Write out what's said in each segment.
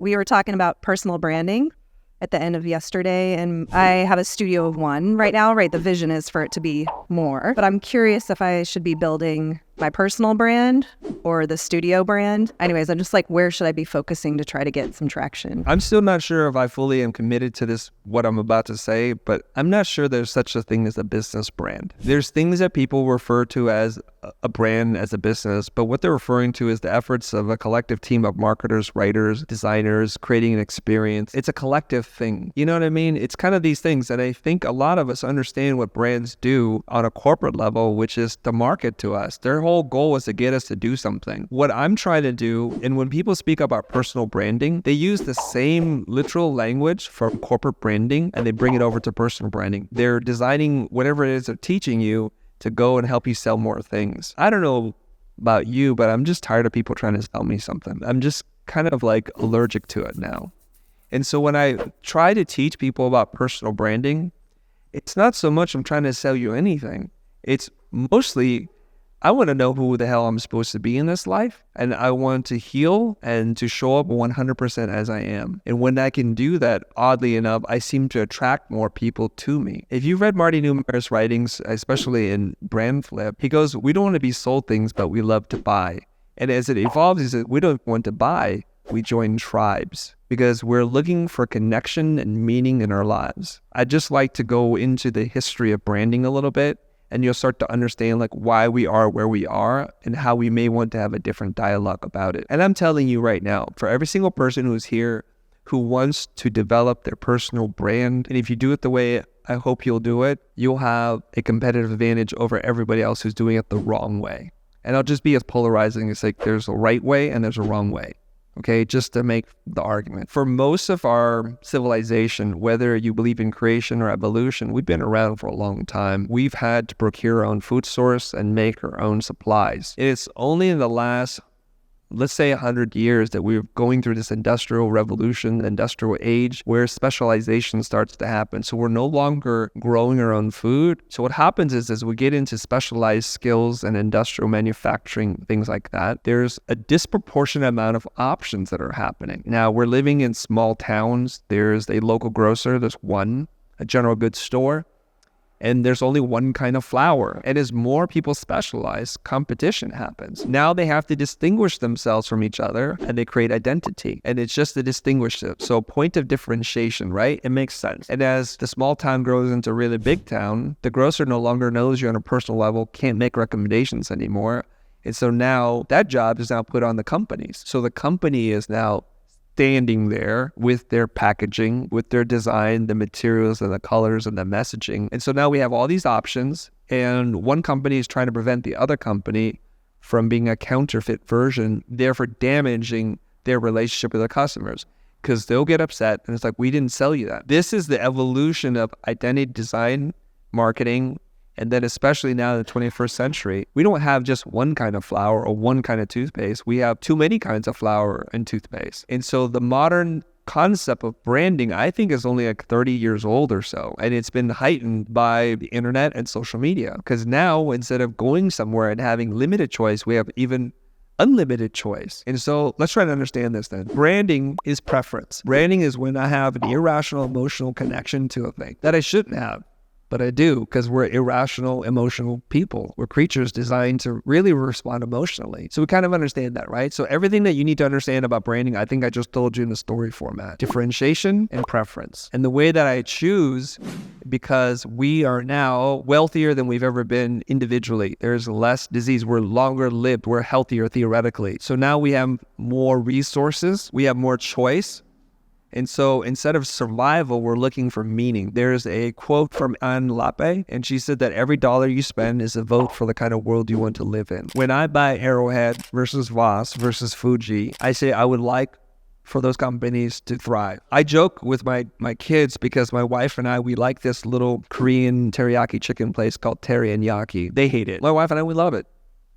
We were talking about personal branding at the end of yesterday, and I have a studio of one right now, right? The vision is for it to be more, but I'm curious if I should be building my personal brand or the studio brand. Anyways, I'm just like, where should I be focusing to try to get some traction? I'm still not sure if I fully am committed to this, what I'm about to say, but I'm not sure there's such a thing as a business brand. There's things that people refer to as a brand, as a business, but what they're referring to is the efforts of a collective team of marketers, writers, designers, creating an experience. It's a collective thing. You know what I mean? It's kind of these things. And I think a lot of us understand what brands do on a corporate level, which is to market to us. Their whole goal is to get us to do something. What I'm trying to do, and when people speak about personal branding, they use the same literal language for corporate branding and they bring it over to personal branding. They're designing whatever it is they're teaching you to go and help you sell more things. I don't know about you, but I'm just tired of people trying to sell me something. I'm just kind of like allergic to it now. And so when I try to teach people about personal branding, it's not so much I'm trying to sell you anything. It's mostly I want to know who the hell I'm supposed to be in this life, and I want to heal and to show up 100% as I am. And when I can do that, oddly enough, I seem to attract more people to me. If you've read Marty Neumeier's writings, especially in Brand Flip, he goes, we don't want to be sold things, but we love to buy. And as it evolves, he says, we don't want to buy, we join tribes because we're looking for connection and meaning in our lives. I'd just like to go into the history of branding a little bit, and you'll start to understand like why we are where we are and how we may want to have a different dialogue about it. And I'm telling you right now, for every single person who's here who wants to develop their personal brand, and if you do it the way I hope you'll do it, you'll have a competitive advantage over everybody else who's doing it the wrong way. And I'll just be as polarizing as like there's a right way and there's a wrong way. Okay, just to make the argument. For most of our civilization, whether you believe in creation or evolution, we've been around for a long time. We've had to procure our own food source and make our own supplies. It's only in the last, let's say 100 years that we're going through this industrial revolution, industrial age, where specialization starts to happen. So we're no longer growing our own food. So what happens is as we get into specialized skills and industrial manufacturing, things like that, there's a disproportionate amount of options that are happening. Now we're living in small towns. There's a local grocer, there's one, a general goods store, and there's only one kind of flour. And as more people specialize, competition happens. Now they have to distinguish themselves from each other and they create identity. And it's just to distinguish them. So point of differentiation, right? It makes sense. And as the small town grows into a really big town, the grocer no longer knows you on a personal level, can't make recommendations anymore. And so now that job is now put on the companies. So the company is now standing there with their packaging, with their design, the materials and the colors and the messaging. And so now we have all these options, and one company is trying to prevent the other company from being a counterfeit version, therefore damaging their relationship with their customers, because they'll get upset and it's like, we didn't sell you that. This is the evolution of identity design, marketing, and then especially now in the 21st century, we don't have just one kind of flour or one kind of toothpaste. We have too many kinds of flour and toothpaste. And so the modern concept of branding, I think, is only like 30 years old or so. And it's been heightened by the internet and social media. Because now, instead of going somewhere and having limited choice, we have even unlimited choice. And so let's try to understand this then. Branding is preference. Branding is when I have an irrational emotional connection to a thing that I shouldn't have. But I do, because we're irrational, emotional people. We're creatures designed to really respond emotionally. So we kind of understand that, right? So everything that you need to understand about branding, I think I just told you in the story format. Differentiation and preference. And the way that I choose, because we are now wealthier than we've ever been individually. There's less disease. We're longer lived. We're healthier theoretically. So now we have more resources. We have more choice. And so instead of survival, we're looking for meaning. There's a quote from Anne Lappe, and she said that every dollar you spend is a vote for the kind of world you want to live in. When I buy Arrowhead versus Voss versus Fuji, I say I would like for those companies to thrive. I joke with my kids because my wife and I, we like this little Korean teriyaki chicken place called Terry and Yaki. They hate it. My wife and I, we love it.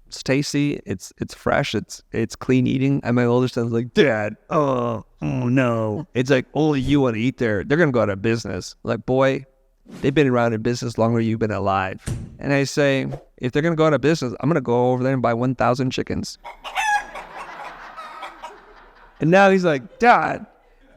It's tasty, it's fresh, it's clean eating. And my older son's like, Dad, oh no. It's like, only you want to eat there. They're going to go out of business. Like, boy, they've been around in business longer than you've been alive. And I say, if they're going to go out of business, I'm going to go over there and buy 1,000 chickens. And now he's like, Dad,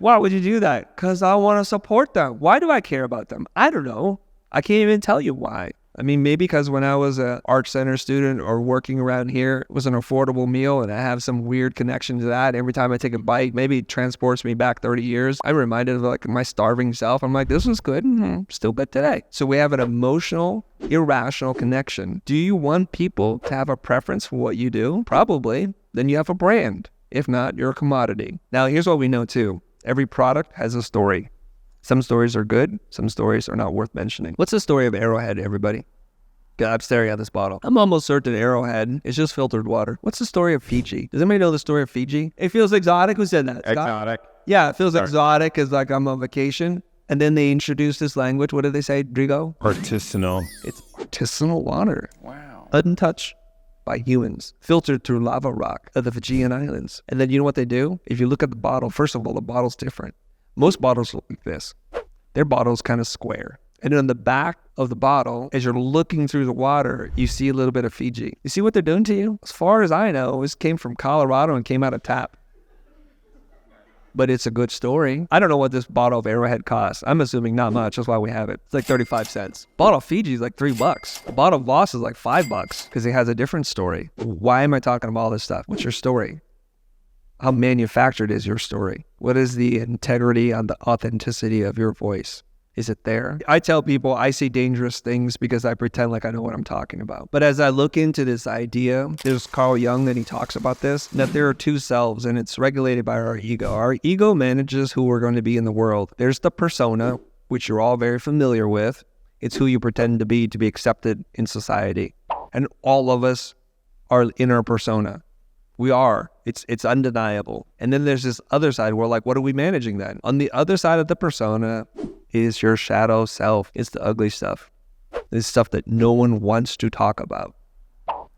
Why would you do that? Because I want to support them. Why do I care about them? I don't know. I can't even tell you why. I mean, maybe because when I was an art center student or working around here, it was an affordable meal and I have some weird connection to that. Every time I take a bite, maybe it transports me back 30 years. I'm reminded of like my starving self. I'm like, this was good. Still good today. So we have an emotional, irrational connection. Do you want people to have a preference for what you do? Probably. Then you have a brand. If not, you're a commodity. Now, here's what we know too. Every product has a story. Some stories are good. Some stories are not worth mentioning. What's the story of Arrowhead, everybody? God, I'm staring at this bottle. I'm almost certain Arrowhead is just filtered water. What's the story of Fiji? Does anybody know the story of Fiji? It feels exotic. Who said that? Exotic. Yeah, it feels exotic as like I'm on vacation. And then they introduced this language. What did they say, Drigo? Artisanal. It's artisanal water. Wow. Untouched by humans, filtered through lava rock of the Fijian Islands. And then you know what they do? If you look at the bottle, first of all, the bottle's different. Most bottles look like this. Their bottle's kind of square. And then on the back of the bottle, as you're looking through the water, you see a little bit of Fiji. You see what they're doing to you? As far as I know, this came from Colorado and came out of tap. But it's a good story. I don't know what this bottle of Arrowhead costs. I'm assuming not much. That's why we have it. It's like 35 cents. Bottle of Fiji is like $3. A bottle of Voss is like $5 because it has a different story. Why am I talking about all this stuff? What's your story? How manufactured is your story? What is the integrity and the authenticity of your voice? Is it there? I tell people I say dangerous things because I pretend like I know what I'm talking about. But as I look into this idea, there's Carl Jung and he talks about this, that there are two selves and it's regulated by our ego. Our ego manages who we're going to be in the world. There's the persona, which you're all very familiar with. It's who you pretend to be accepted in society. And all of us are in our persona. We are. It's undeniable. And then there's this other side where like, what are we managing then? On the other side of the persona is your shadow self. It's the ugly stuff. It's stuff that no one wants to talk about.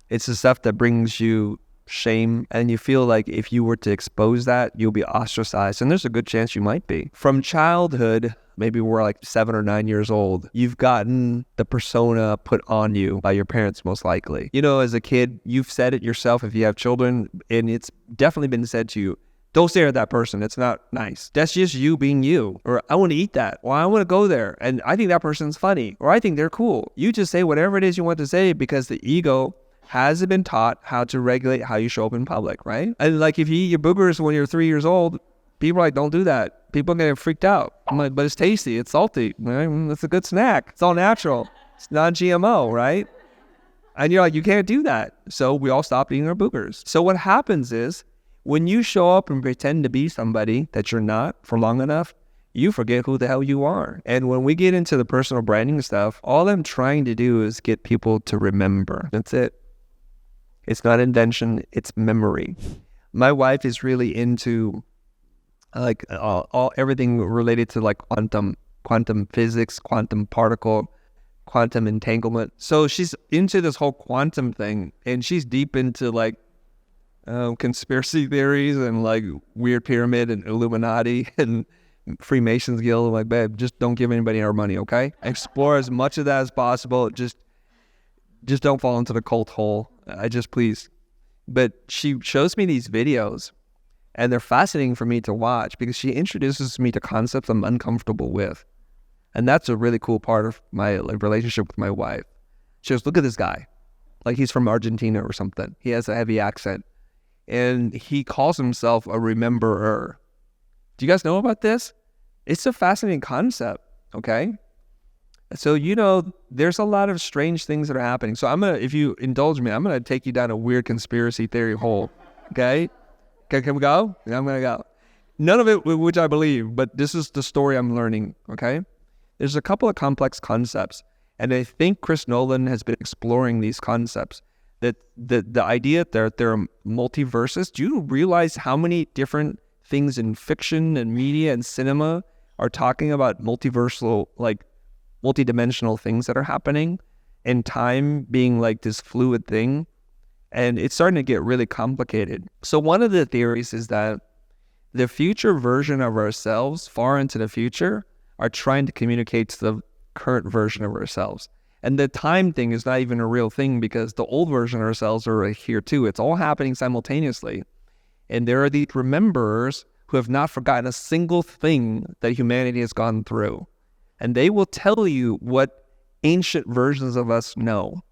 It's the stuff that brings you shame and you feel like if you were to expose that, you'll be ostracized. And there's a good chance you might be. From childhood, maybe we're like 7 or 9 years old, you've gotten the persona put on you by your parents most likely. You know, as a kid, you've said it yourself if you have children, and it's definitely been said to you, don't stare at that person. It's not nice. That's just you being you. Or I want to eat that. Or I want to go there. And I think that person's funny. Or I think they're cool. You just say whatever it is you want to say because the ego hasn't been taught how to regulate how you show up in public, right? And like if you eat your boogers when you're 3 years old, people are like, don't do that. People get freaked out. I'm like, but it's tasty. It's salty. It's a good snack. It's all natural. It's non-GMO, right? And you're like, you can't do that. So we all stop eating our boogers. So what happens is when you show up and pretend to be somebody that you're not for long enough, you forget who the hell you are. And when we get into the personal branding stuff, all I'm trying to do is get people to remember. That's it. It's not invention. It's memory. My wife is really into like everything related to like quantum physics, quantum particle, quantum entanglement. So she's into this whole quantum thing, and she's deep into like conspiracy theories and like weird pyramid and Illuminati and Freemasons Guild. I'm like, babe, just don't give anybody our money, okay? Explore as much of that as possible. Just don't fall into the cult hole. Please. But she shows me these videos, and they're fascinating for me to watch because she introduces me to concepts I'm uncomfortable with. And that's a really cool part of my relationship with my wife. She goes, look at this guy. Like he's from Argentina or something. He has a heavy accent. And he calls himself a rememberer. Do you guys know about this? It's a fascinating concept, okay? So, you know, there's a lot of strange things that are happening. So if you indulge me, I'm going to take you down a weird conspiracy theory hole, okay? Can we go? Yeah, I'm going to go. None of it which I believe, but this is the story I'm learning, okay? There's a couple of complex concepts, and I think Chris Nolan has been exploring these concepts. That the idea that there are multiverses. Do you realize how many different things in fiction and media and cinema are talking about multiversal, like multidimensional things that are happening, and time being like this fluid thing? And it's starting to get really complicated. So one of the theories is that the future version of ourselves, far into the future, are trying to communicate to the current version of ourselves. And the time thing is not even a real thing because the old version of ourselves are here too. It's all happening simultaneously. And there are these rememberers who have not forgotten a single thing that humanity has gone through. And they will tell you what ancient versions of us know.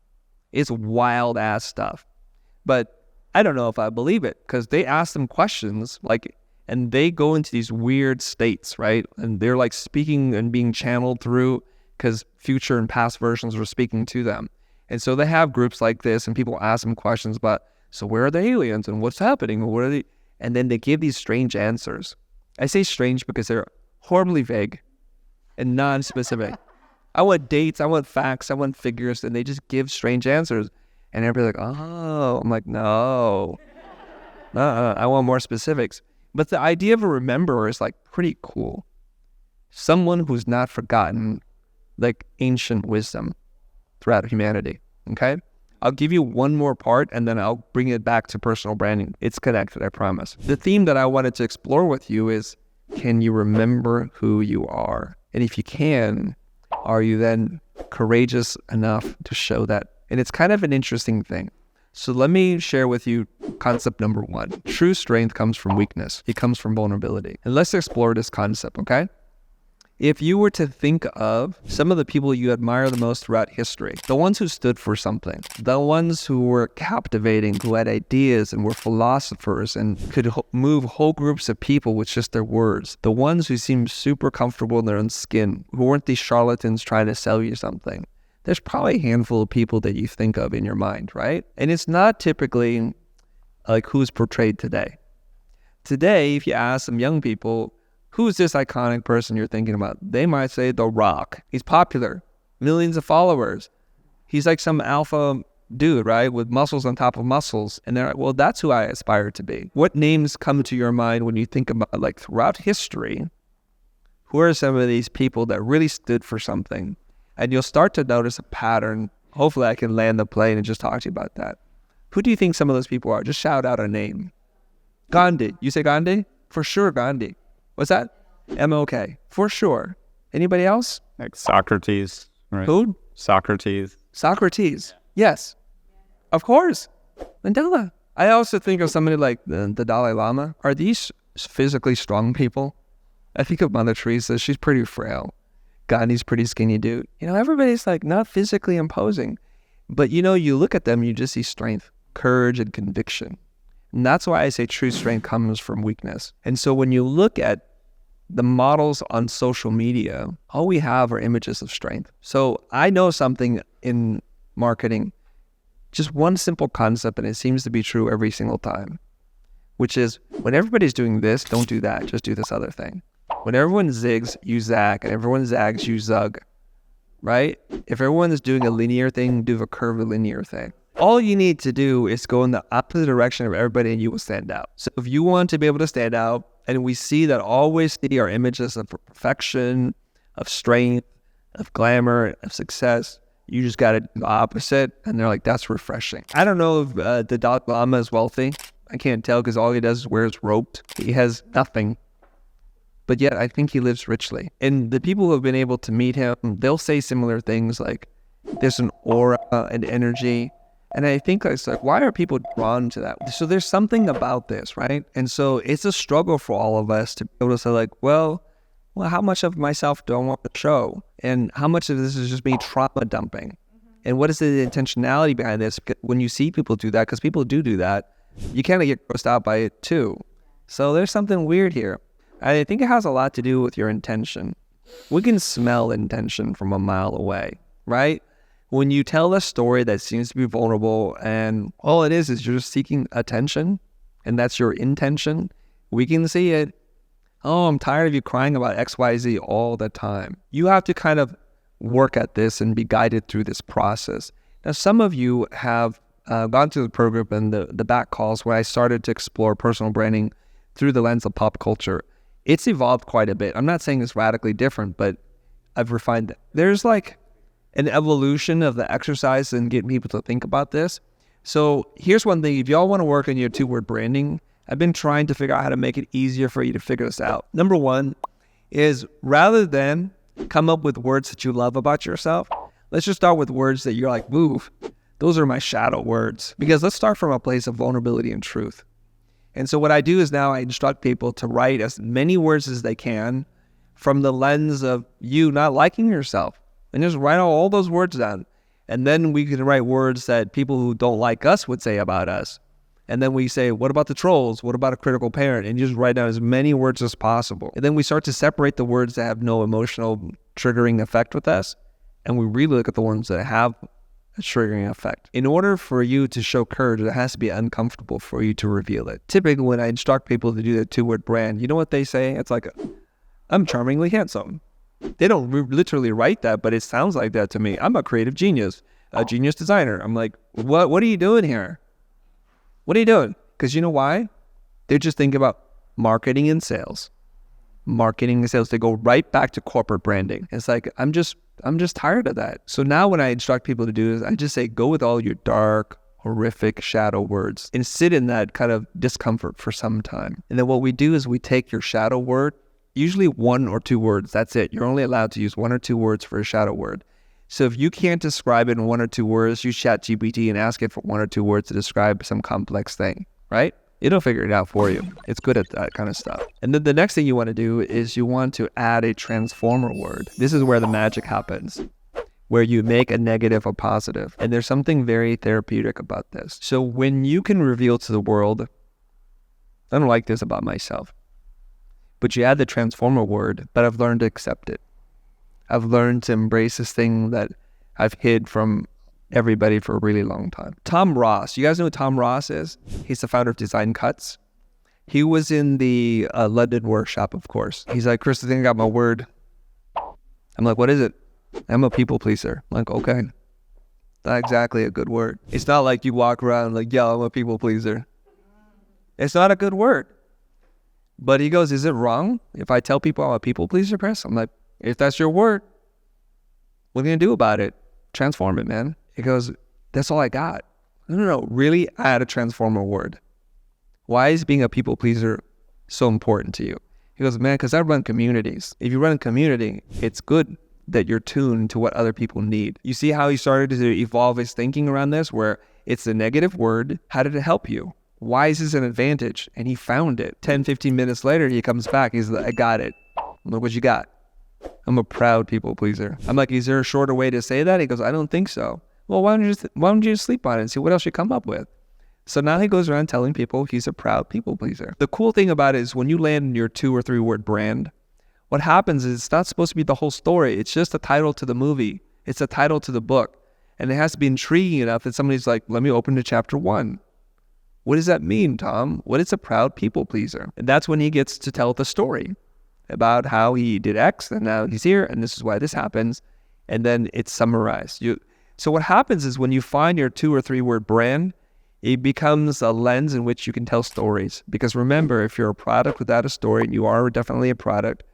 It's wild ass stuff. But I don't know if I believe it, because they ask them questions and they go into these weird states, right? And they're like speaking and being channeled through because future and past versions were speaking to them. And so they have groups like this and people ask them questions about, so where are the aliens and what's happening? What are they? And then they give these strange answers. I say strange because they're horribly vague and non-specific. I want dates, I want facts, I want figures, and they just give strange answers. And everybody's like, oh, I'm like, no, I want more specifics. But the idea of a rememberer is like pretty cool. Someone who's not forgotten like ancient wisdom throughout humanity, okay? I'll give you one more part and then I'll bring it back to personal branding. It's connected, I promise. The theme that I wanted to explore with you is, can you remember who you are? And if you can, are you then courageous enough to show that? And it's kind of an interesting thing. So let me share with you concept number one. True strength comes from weakness. It comes from vulnerability. And let's explore this concept, okay? If you were to think of some of the people you admire the most throughout history, the ones who stood for something, the ones who were captivating, who had ideas and were philosophers and could move whole groups of people with just their words, the ones who seemed super comfortable in their own skin, who weren't these charlatans trying to sell you something, there's probably a handful of people that you think of in your mind, right? And it's not typically like who's portrayed today. Today, if you ask some young people, who's this iconic person you're thinking about? They might say The Rock. He's popular, millions of followers. He's like some alpha dude, right? With muscles on top of muscles. And they're like, well, that's who I aspire to be. What names come to your mind when you think about like throughout history? Who are some of these people that really stood for something? And you'll start to notice a pattern. Hopefully I can land the plane and just talk to you about that. Who do you think some of those people are? Just shout out a name. Gandhi. You say Gandhi? For sure, Gandhi. What's that? MLK. For sure. Anybody else? Like Socrates, right? Who? Socrates. Socrates. Yes. Of course. Mandela. I also think of somebody like the Dalai Lama. Are these physically strong people? I think of Mother Teresa. She's pretty frail. Gandhi's pretty skinny dude. You know, everybody's like not physically imposing. But you know, you look at them, you just see strength, courage, and conviction. And that's why I say true strength comes from weakness. And so when you look at the models on social media, all we have are images of strength. So I know something in marketing, just one simple concept, and it seems to be true every single time, which is when everybody's doing this, don't do that, just do this other thing. When everyone zigs, you zag, and everyone zags, you zug, right? If everyone is doing a linear thing, do a curvilinear thing. All you need to do is go in the opposite direction of everybody and you will stand out. So if you want to be able to stand out, and we see that always see our images of perfection, of strength, of glamour, of success, you just got to do the opposite. And they're like, that's refreshing. I don't know if the Dalai Lama is wealthy. I can't tell because all he does is wears roped. He has nothing. But yet I think he lives richly. And the people who have been able to meet him, they'll say similar things like there's an aura and energy. And I think it's like, why are people drawn to that? So there's something about this, right? And so it's a struggle for all of us to be able to say like, well, how much of myself do I want to show? And how much of this is just me trauma dumping? And what is the intentionality behind this? When you see people do that, because people do that, you kind of get grossed out by it too. So there's something weird here. I think it has a lot to do with your intention. We can smell intention from a mile away, right? When you tell a story that seems to be vulnerable and all it is you're just seeking attention and that's your intention, we can see it. Oh, I'm tired of you crying about XYZ all the time. You have to kind of work at this and be guided through this process. Now, some of you have gone through the program and the back calls where I started to explore personal branding through the lens of pop culture. It's evolved quite a bit. I'm not saying it's radically different, but I've refined it. There's like an evolution of the exercise and getting people to think about this. So here's one thing. If y'all want to work on your 2-word branding, I've been trying to figure out how to make it easier for you to figure this out. Number one is rather than come up with words that you love about yourself, let's just start with words that you're like, ooh, those are my shadow words. Because let's start from a place of vulnerability and truth. And so what I do is now I instruct people to write as many words as they can from the lens of you not liking yourself. And just write all those words down. And then we can write words that people who don't like us would say about us. And then we say, what about the trolls? What about a critical parent? And you just write down as many words as possible. And then we start to separate the words that have no emotional triggering effect with us. And we really look at the ones that have a triggering effect. In order for you to show courage, it has to be uncomfortable for you to reveal it. Typically, when I instruct people to do the 2-word brand, you know what they say? It's like, I'm charmingly handsome. They don't literally write that, but it sounds like that to me. I'm a creative genius, a genius designer. I'm like, what are you doing here? What are you doing? Because you know why? They're just thinking about marketing and sales. Marketing and sales. They go right back to corporate branding. It's like, I'm just tired of that. So now when I instruct people to do this, I just say, go with all your dark, horrific shadow words and sit in that kind of discomfort for some time. And then what we do is we take your shadow word, usually 1 or 2 words. That's it. You're only allowed to use 1 or 2 words for a shadow word. So if you can't describe it in 1 or 2 words, use ChatGPT and ask it for 1 or 2 words to describe some complex thing, right? It'll figure it out for you. It's good at that kind of stuff. And then the next thing you want to do is you want to add a transformer word. This is where the magic happens, where you make a negative a positive. And there's something very therapeutic about this. So when you can reveal to the world, I don't like this about myself, but you add the transformer word, but I've learned to accept it. I've learned to embrace this thing that I've hid from everybody for a really long time. Tom Ross. You guys know who Tom Ross is? He's the founder of Design Cuts. He was in the London workshop, of course. He's like, Chris, I think I got my word. I'm like, what is it? I'm a people pleaser. I'm like, okay. Not exactly a good word. It's not like you walk around like, yeah, I'm a people pleaser. It's not a good word. But he goes, is it wrong if I tell people I'm a people pleaser, Chris? I'm like, if that's your word, what are you going to do about it? Transform it, man. He goes, that's all I got. No, really add a transformer word. Why is being a people pleaser so important to you? He goes, man, because I run communities. If you run a community, it's good that you're tuned to what other people need. You see how he started to evolve his thinking around this, where it's a negative word. How did it help you? Why is this an advantage? And he found it. 10, 15 minutes later, he comes back. He's like, I got it. I'm like, what you got? I'm a proud people pleaser. I'm like, is there a shorter way to say that? He goes, I don't think so. Well, why don't you just sleep on it and see what else you come up with? So now he goes around telling people he's a proud people pleaser. The cool thing about it is when you land in your 2 or 3 word brand, what happens is it's not supposed to be the whole story. It's just a title to the movie. It's a title to the book. And it has to be intriguing enough that somebody's like, let me open to chapter 1. What does that mean, Tom? What is a proud people pleaser? And that's when he gets to tell the story about how he did X and now he's here and this is why this happens. And then it's summarized. So what happens is when you find your 2 or 3 word brand, it becomes a lens in which you can tell stories. Because remember, if you're a product without a story, and you are definitely a product,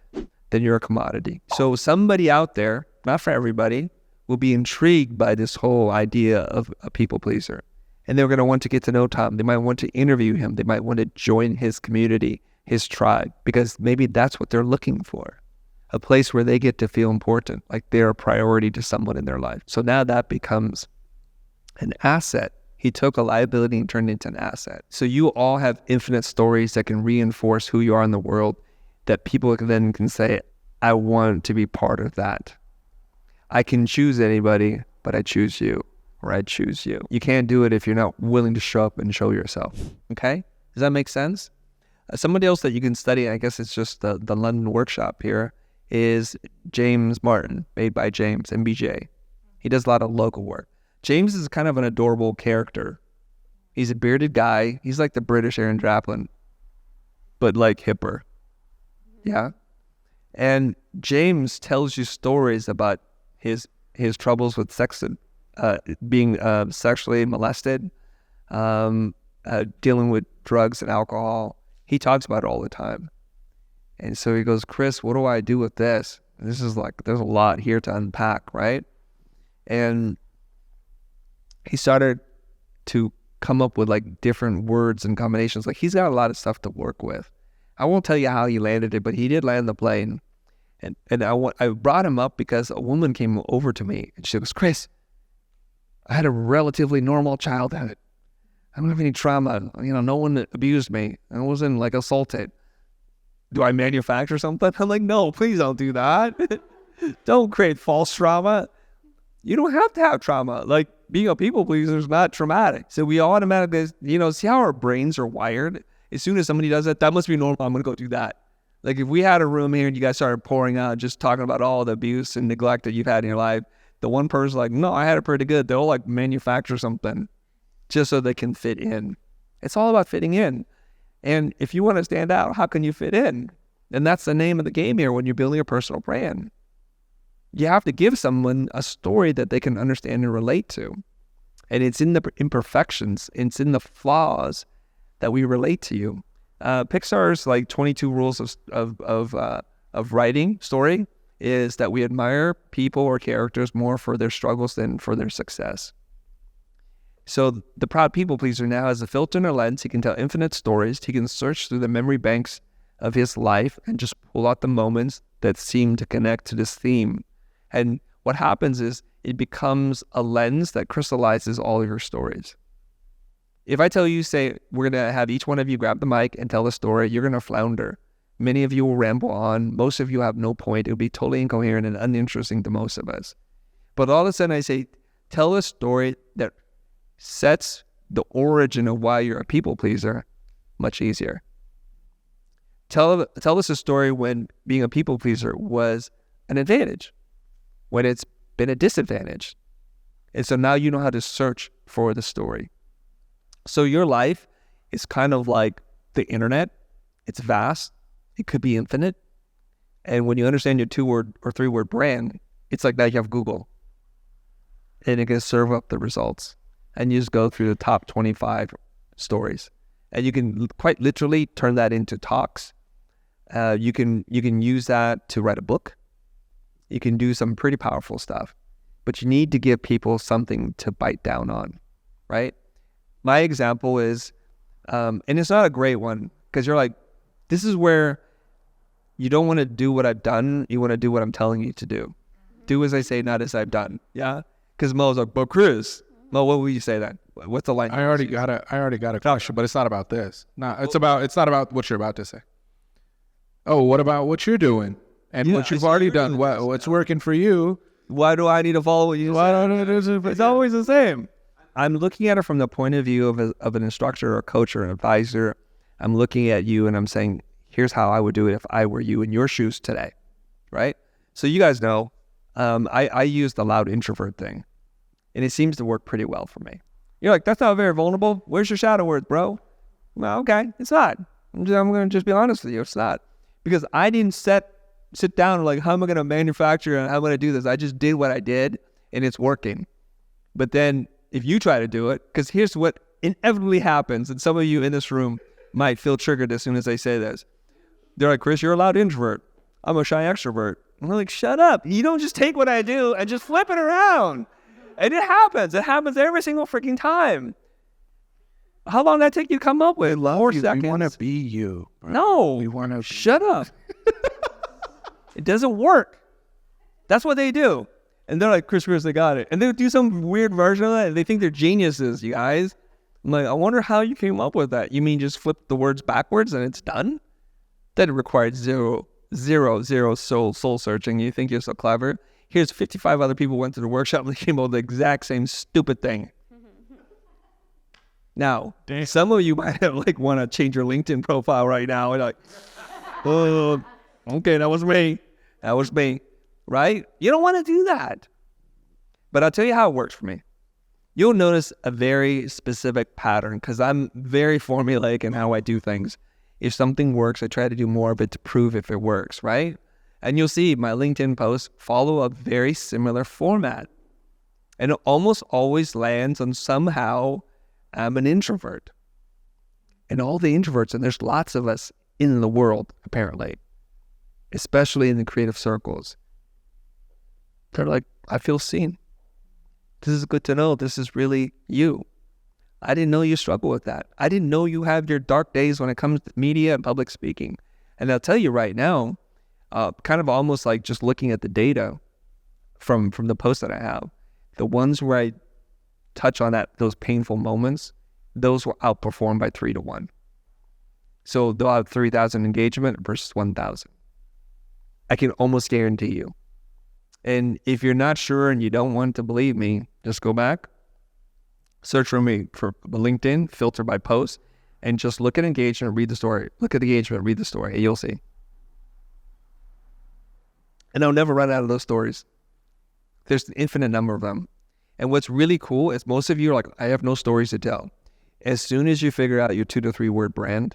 then you're a commodity. So somebody out there, not for everybody, will be intrigued by this whole idea of a people pleaser. And they're going to want to get to know Tom. They might want to interview him. They might want to join his community, his tribe, because maybe that's what they're looking for. A place where they get to feel important, like they're a priority to someone in their life. So now that becomes an asset. He took a liability and turned it into an asset. So you all have infinite stories that can reinforce who you are in the world, that people then can say, I want to be part of that. I can choose anybody, but I choose you, or I choose you. You can't do it if you're not willing to show up and show yourself. Okay? Does that make sense? Somebody else that you can study, I guess it's just the London workshop here, is James Martin, made by James, MBJ. He does a lot of logo work. James is kind of an adorable character. He's a bearded guy. He's like the British Aaron Draplin, but like hipper. Yeah. And James tells you stories about his troubles with sex, being sexually molested, dealing with drugs and alcohol. He talks about it all the time. And so he goes, Chris, what do I do with this? And this is like, there's a lot here to unpack, right? And he started to come up with like different words and combinations. Like he's got a lot of stuff to work with. I won't tell you how he landed it, but he did land the plane. And I brought him up because a woman came over to me and she goes, Chris, I had a relatively normal childhood. I don't have any trauma. No one abused me. I wasn't like assaulted. Do I manufacture something? I'm like, no, please don't do that. Don't create false trauma. You don't have to have trauma. Like, being a people pleaser is not traumatic. So we automatically, see how our brains are wired? As soon as somebody does that must be normal. I'm going to go do that. Like, if we had a room here and you guys started pouring out, just talking about all the abuse and neglect that you've had in your life, the one person's like, no, I had it pretty good. They'll like manufacture something just so they can fit in. It's all about fitting in. And if you want to stand out, how can you fit in? And that's the name of the game here when you're building a personal brand. You have to give someone a story that they can understand and relate to. And it's in the imperfections, it's in the flaws that we relate to you. Pixar's like 22 rules of writing story is that we admire people or characters more for their struggles than for their success. So the proud people pleaser now has a filter and a lens. He can tell infinite stories. He can search through the memory banks of his life and just pull out the moments that seem to connect to this theme. And what happens is it becomes a lens that crystallizes all your stories. If I tell you, say, we're going to have each one of you grab the mic and tell a story, you're going to flounder. Many of you will ramble on. Most of you have no point. It'll be totally incoherent and uninteresting to most of us. But all of a sudden I say, tell a story that sets the origin of why you're a people pleaser much easier. Tell us a story when being a people pleaser was an advantage, when it's been a disadvantage. And so now you know how to search for the story. So your life is kind of like the internet. It's vast. It could be infinite. And when you understand your 2-word or 3-word brand, it's like now you have Google. And it can serve up the results. And you just go through the top 25 stories. And you can quite literally turn that into talks. You can use that to write a book. You can do some pretty powerful stuff. But you need to give people something to bite down on, right? My example is, and it's not a great one, because you're like, this is where you don't want to do what I've done. You want to do what I'm telling you to do. Do as I say, not as I've done. Yeah? Because Mo's like, but Chris, Mo, what will you say then? What's the line? I already got a question, but it's not about this. No, it's not about what you're about to say. Oh, what about what you're doing and what you've already done? What's working for you? Why do I need to follow what you say? It's always the same. I'm looking at it from the point of view of an instructor or a coach or an advisor. I'm looking at you and I'm saying, here's how I would do it if I were you in your shoes today, right? So you guys know, I use the loud introvert thing, and it seems to work pretty well for me. You're like, that's not very vulnerable. Where's your shadow worth, bro? Well, okay, it's not. I'm going to just be honest with you. It's not. Because I didn't sit down and like, how am I going to manufacture and how am I going to do this? I just did what I did, and it's working. But then if you try to do it, because here's what inevitably happens, and some of you in this room might feel triggered as soon as I say this. They're like, Chris, you're a loud introvert. I'm a shy extrovert. I'm like, shut up. You don't just take what I do and just flip it around. And it happens. It happens every single freaking time. How long did that take you to come up with? 4 seconds. We want to be you. Bro. No. We want to. Shut up. It doesn't work. That's what they do. And they're like, Chris, they got it. And they do some weird version of that. And they think they're geniuses, you guys. I'm like, I wonder how you came up with that. You mean just flip the words backwards and it's done? That required zero soul searching. You think you're so clever? Here's 55 other people went to the workshop and they came up with the exact same stupid thing. Now, some of you might have like want to change your LinkedIn profile right now. And like, oh, okay, that was me. That was me, right? You don't want to do that. But I'll tell you how it works for me. You'll notice a very specific pattern because I'm very formulaic in how I do things. If something works, I try to do more of it to prove if it works, right? And you'll see my LinkedIn posts follow a very similar format. And it almost always lands on somehow I'm an introvert. And all the introverts, and there's lots of us in the world, apparently, especially in the creative circles, they're like, I feel seen. This is good to know. This is really you. I didn't know you struggle with that. I didn't know you have your dark days when it comes to media and public speaking. And I'll tell you right now, kind of almost like just looking at the data from the posts that I have, the ones where I touch on those painful moments, those will outperform by 3-1. So they'll have 3,000 engagement versus 1,000. I can almost guarantee you. And if you're not sure and you don't want to believe me, just go back, search for me for LinkedIn, filter by post, and just look at engagement, read the story. Look at the engagement, read the story, and you'll see. And I'll never run out of those stories. There's an infinite number of them. And what's really cool is most of you are like, I have no stories to tell. As soon as you figure out your 2 to 3 word brand,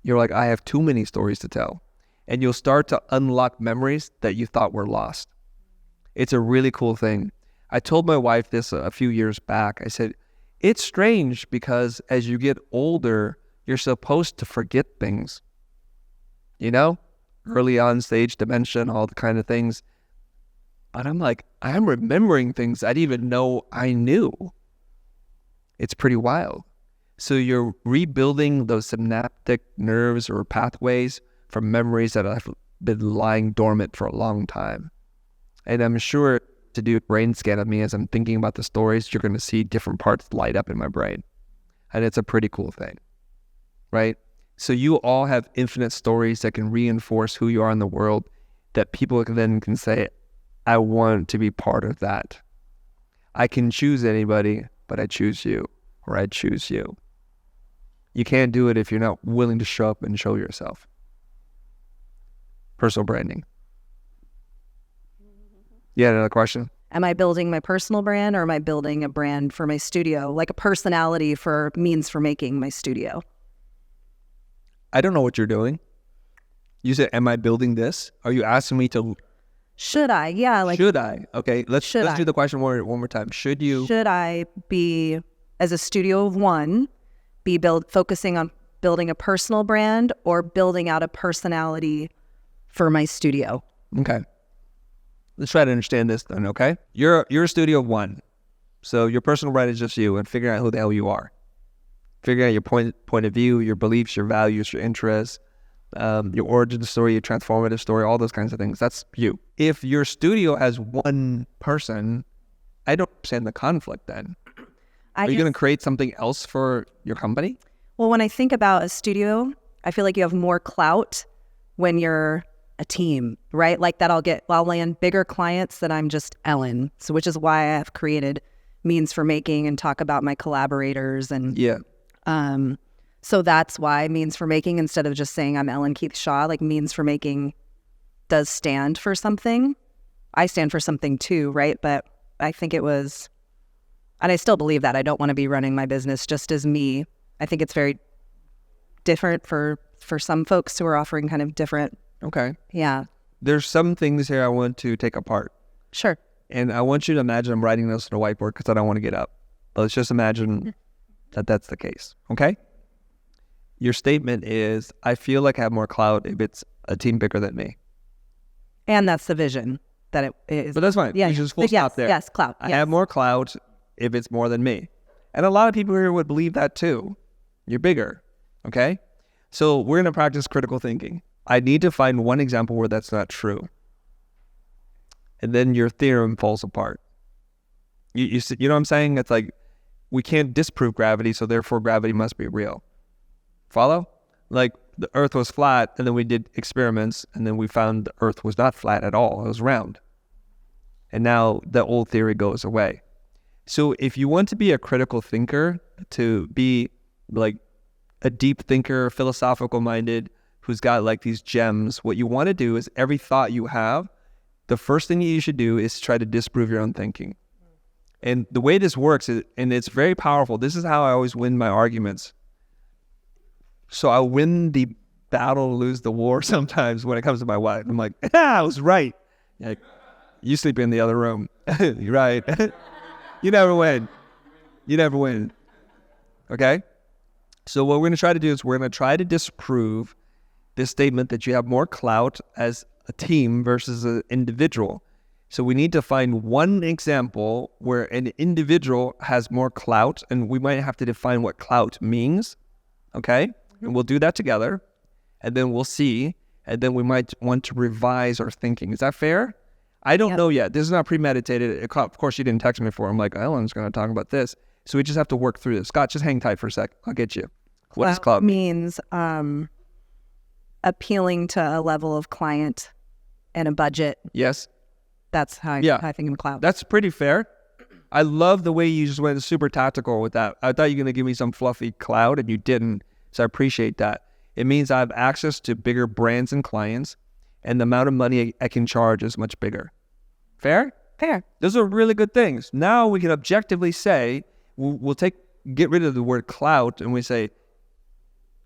you're like, I have too many stories to tell. And you'll start to unlock memories that you thought were lost. It's a really cool thing. I told my wife this a few years back. I said, it's strange because as you get older, you're supposed to forget things. You know, early on stage dementia, all the kind of things. But I'm like, I'm remembering things I didn't even know I knew. It's pretty wild. So you're rebuilding those synaptic nerves or pathways from memories that have been lying dormant for a long time. And I'm sure to do a brain scan of me as I'm thinking about the stories, you're going to see different parts light up in my brain. And it's a pretty cool thing, right? So you all have infinite stories that can reinforce who you are in the world, that people then can say, I want to be part of that. I can choose anybody, but I choose you, or I choose you. You can't do it if you're not willing to show up and show yourself. Personal branding. Yeah, another question? Am I building my personal brand or am I building a brand for my studio? Like a personality for means for making my studio? I don't know what you're doing. You said, am I building this? Are you asking me to... Should I? Yeah. Like, should I? Okay, let's do the question one more time. Should you... Should I be, as a studio of one, be focusing on building a personal brand or building out a personality for my studio? Okay. Let's try to understand this then, okay? You're a studio of one. So your personal brand is just you, and figuring out who the hell you are. Figuring out your point of view, your beliefs, your values, your interests, your origin story, your transformative story, all those kinds of things. That's you. If your studio has one person, I don't understand the conflict then. Are you going to create something else for your company? Well, when I think about a studio, I feel like you have more clout when you're a team, right? Like that I'll land bigger clients than I'm just Ellen. So which is why I have created Means for Making and talk about my collaborators and so that's why Means for Making, instead of just saying I'm Ellen Keith Shaw, like Means for Making does stand for something. I stand for something too, right? But I think it was, and I still believe that I don't want to be running my business just as me. I think it's very different for some folks who are offering kind of different. Okay. Yeah. There's some things here I want to take apart. Sure. And I want you to imagine I'm writing this on a whiteboard because I don't want to get up. But let's just imagine that that's the case. Okay? Your statement is, I feel like I have more clout if it's a team bigger than me. And that's the vision that it is. But that's fine. Yeah. You just full stop there. Yes, clout. I have more clout if it's more than me. And a lot of people here would believe that too. You're bigger. Okay? So we're going to practice critical thinking. I need to find one example where that's not true. And then your theorem falls apart. You know what I'm saying? It's like, we can't disprove gravity, so therefore gravity must be real. Follow? Like, the earth was flat, and then we did experiments, and then we found the earth was not flat at all. It was round. And now the old theory goes away. So if you want to be a critical thinker, to be like a deep thinker, philosophical minded, who's got like these gems, what you want to do is every thought you have, the first thing you should do is try to disprove your own thinking. And the way this works, and it's very powerful, this is how I always win my arguments. So I win the battle, lose the war sometimes when it comes to my wife. I'm like, I was right. Like, you sleep in the other room. You're right. You never win. You never win. Okay? So what we're going to try to do is we're going to try to disprove this statement that you have more clout as a team versus an individual. So we need to find one example where an individual has more clout, and we might have to define what clout means, okay? And we'll do that together, and then we'll see, and then we might want to revise our thinking. Is that fair? I don't know yet. This is not premeditated. Of course, you didn't text me before. I'm like, Ellen's going to talk about this. So we just have to work through this. Scott, just hang tight for a sec. I'll get you. What does clout mean? Means appealing to a level of client and a budget. Yes. That's how I think of clout. That's pretty fair. I love the way you just went super tactical with that. I thought you were going to give me some fluffy cloud, and you didn't. So I appreciate that. It means I have access to bigger brands and clients, and the amount of money I can charge is much bigger. Fair? Fair. Those are really good things. Now we can objectively say, get rid of the word clout, and we say,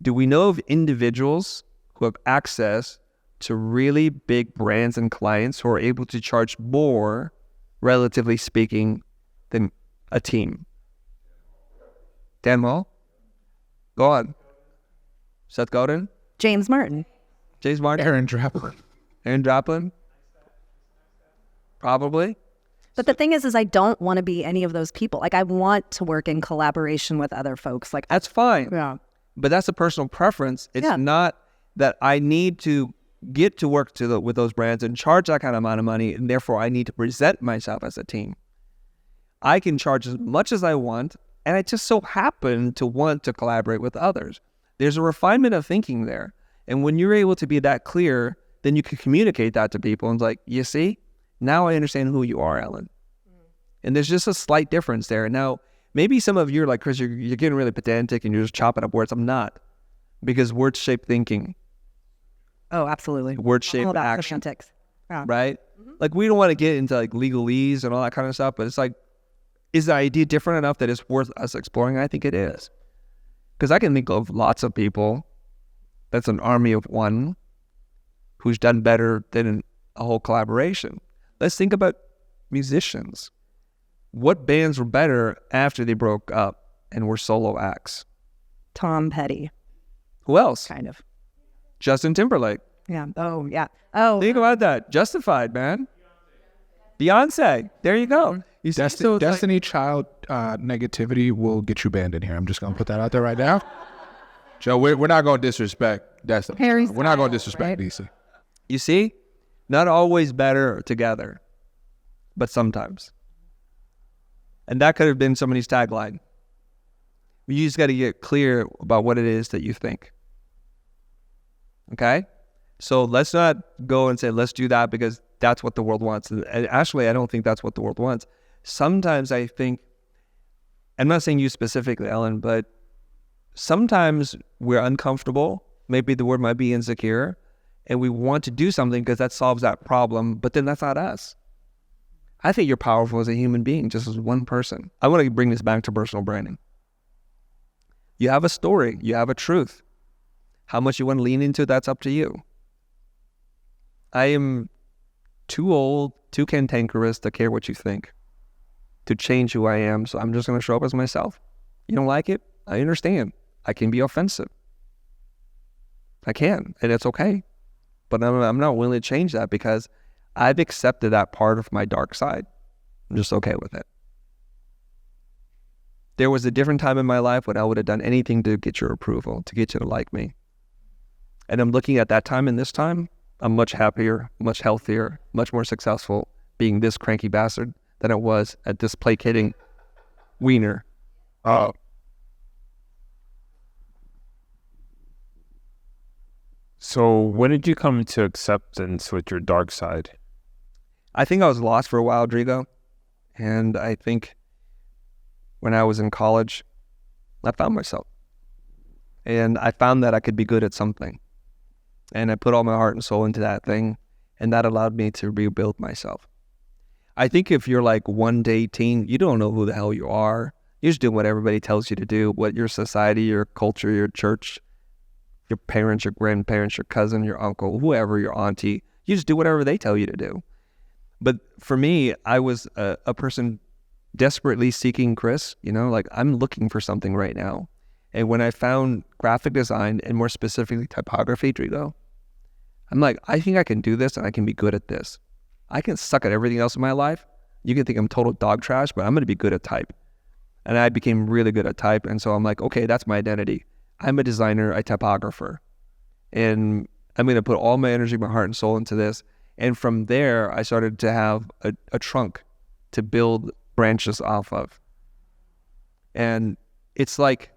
do we know of individuals who have access to really big brands and clients who are able to charge more, relatively speaking, than a team? Dan Hall? Go on. Seth Godin? James Martin. James Martin? Aaron Draplin. Aaron Draplin? Probably. But the thing is I don't want to be any of those people. Like, I want to work in collaboration with other folks. Like, that's fine. Yeah. But that's a personal preference. It's not that I need to get to work with those brands and charge that kind of amount of money, and therefore I need to present myself as a team. I can charge as much as I want, and I just so happen to want to collaborate with others. There's a refinement of thinking there. And when you're able to be that clear, then you can communicate that to people. And it's like, you see, now I understand who you are, Ellen. And there's just a slight difference there. Now, maybe some of you are like, Chris, you're getting really pedantic and you're just chopping up words. I'm not. Because words shape thinking. Oh, absolutely. Words shape all about action. semantics. Yeah. Right? Like, we don't want to get into like legalese and all that kind of stuff, but it's like, is the idea different enough that it's worth us exploring? I think it is. Because I can think of lots of people, that's an army of one, who's done better than a whole collaboration. Let's think about musicians. What bands were better after they broke up and were solo acts? Tom Petty. Who else? Kind of. Justin Timberlake. Yeah. Oh, yeah. Oh. Think about that. Justified, man. Beyonce. There you go. You see, so it's Destiny Child negativity will get you banned in here. I'm just going to put that out there right now. Joe, we're not going to disrespect Destiny. We're not going to disrespect DC. You see? Not always better together, but sometimes. And that could have been somebody's tagline. You just got to get clear about what it is that you think. Okay? So let's not go and say, let's do that because that's what the world wants. And actually, I don't think that's what the world wants. Sometimes I think, I'm not saying you specifically, Ellen, but sometimes we're uncomfortable. Maybe the word might be insecure. And we want to do something because that solves that problem. But then that's not us. I think you're powerful as a human being, just as one person. I want to bring this back to personal branding. You have a story. You have a truth. How much you want to lean into, that's up to you. I am too old, too cantankerous to care what you think, to change who I am. So I'm just going to show up as myself. You don't like it? I understand. I can be offensive. I can, and it's okay. But I'm not willing to change that because I've accepted that part of my dark side. I'm just okay with it. There was a different time in my life when I would have done anything to get your approval, to get you to like me. And I'm looking at that time and this time, I'm much happier, much healthier, much more successful being this cranky bastard than I was at this placating wiener. So when did you come to acceptance with your dark side? I think I was lost for a while, Drigo. And I think when I was in college, I found myself. And I found that I could be good at something. And I put all my heart and soul into that thing. And that allowed me to rebuild myself. I think if you're like 1 to 18, you don't know who the hell you are. You're just doing what everybody tells you to do, what your society, your culture, your church, your parents, your grandparents, your cousin, your uncle, whoever, your auntie. You just do whatever they tell you to do. But for me, I was a person desperately seeking Chris, like I'm looking for something right now. And when I found graphic design and more specifically typography, Drigo, I'm like, I think I can do this and I can be good at this. I can suck at everything else in my life. You can think I'm total dog trash, but I'm going to be good at type. And I became really good at type. And so I'm like, okay, that's my identity. I'm a designer, a typographer. And I'm going to put all my energy, my heart and soul into this. And from there, I started to have a trunk to build branches off of. And it's like,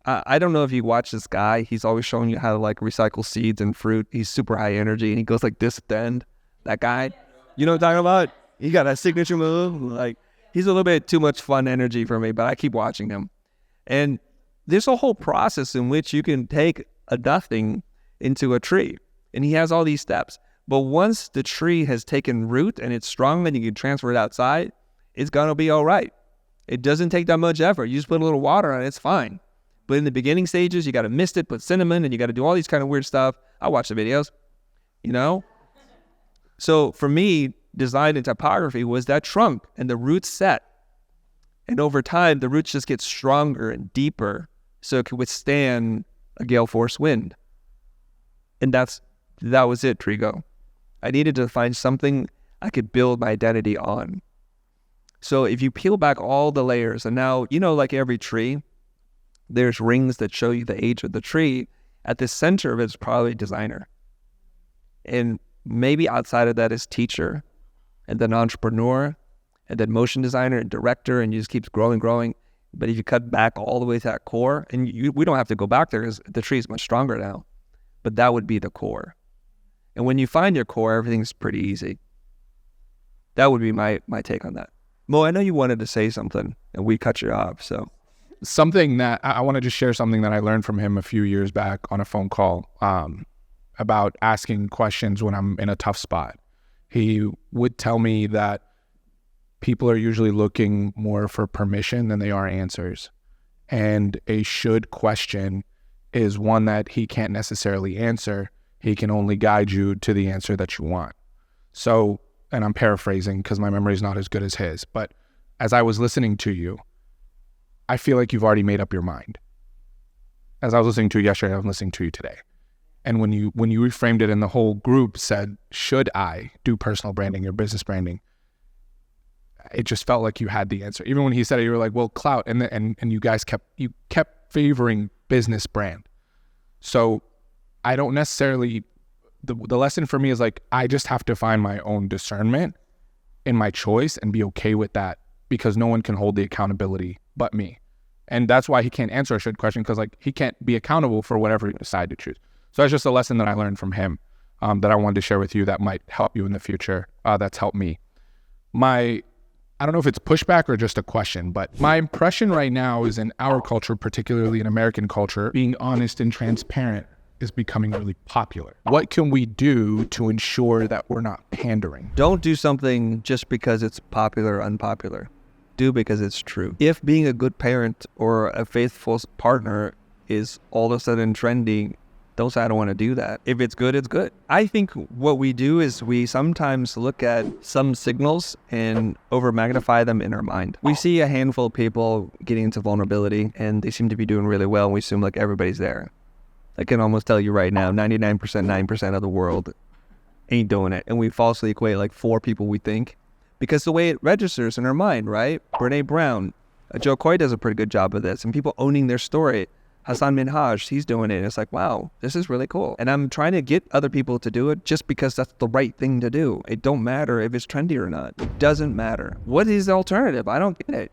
I don't know if you watch this guy. He's always showing you how to like recycle seeds and fruit. He's super high energy and he goes like this at the end. That guy, you know what I'm talking about? He got a signature move. Like, he's a little bit too much fun energy for me, but I keep watching him. And there's a whole process in which you can take a nothing into a tree. And he has all these steps. But once the tree has taken root and it's strong and you can transfer it outside, it's going to be all right. It doesn't take that much effort. You just put a little water on it, it's fine. But in the beginning stages, you got to mist it, put cinnamon, and you got to do all these kind of weird stuff. I watch the videos, you know? So for me, design and typography was that trunk and the roots set. And over time, the roots just get stronger and deeper so it can withstand a gale force wind. And that was it, Trigo. I needed to find something I could build my identity on. So if you peel back all the layers, and now, you know, like every tree, there's rings that show you the age of the tree. At the center of it is probably designer. And maybe outside of that is teacher, and then entrepreneur, and then motion designer and director, and you just keeps growing. But if you cut back all the way to that core, and we don't have to go back there because the tree is much stronger now, but that would be the core. And when you find your core, everything's pretty easy. That would be my take on that. Mo, I know you wanted to say something, and we cut you off, so. Something that I want to just share something that I learned from him a few years back on a phone call about asking questions when I'm in a tough spot. He would tell me that people are usually looking more for permission than they are answers. And a should question is one that he can't necessarily answer. He can only guide you to the answer that you want. So, and I'm paraphrasing because my memory is not as good as his, but as I was listening to you, I feel like you've already made up your mind. As I was listening to you yesterday, I'm listening to you today. And when you reframed it and the whole group said, should I do personal branding or business branding? It just felt like you had the answer. Even when he said it, you were like, well, clout. And you guys kept favoring business brand. So I don't necessarily, the lesson for me is like, I just have to find my own discernment in my choice and be okay with that, because no one can hold the accountability but me. And that's why he can't answer a should question, because like he can't be accountable for whatever you decide to choose. So that's just a lesson that I learned from him that I wanted to share with you that might help you in the future. That's helped me. I don't know if it's pushback or just a question, but my impression right now is in our culture, particularly in American culture, being honest and transparent is becoming really popular. What can we do to ensure that we're not pandering? Don't do something just because it's popular or unpopular. Do because it's true. If being a good parent or a faithful partner is all of a sudden trendy, don't say I don't want to do that. If it's good, it's good. I think what we do is we sometimes look at some signals and over magnify them in our mind. We see a handful of people getting into vulnerability and they seem to be doing really well, and we assume like everybody's there. I can almost tell you right now, 9% of the world ain't doing it. And we falsely equate like 4 people we think, because the way it registers in our mind, right? Brene Brown, Joe Coy does a pretty good job of this, and people owning their story. Hassan Minhaj, he's doing it. And it's like, wow, this is really cool. And I'm trying to get other people to do it just because that's the right thing to do. It don't matter if it's trendy or not. It doesn't matter. What is the alternative? I don't get it.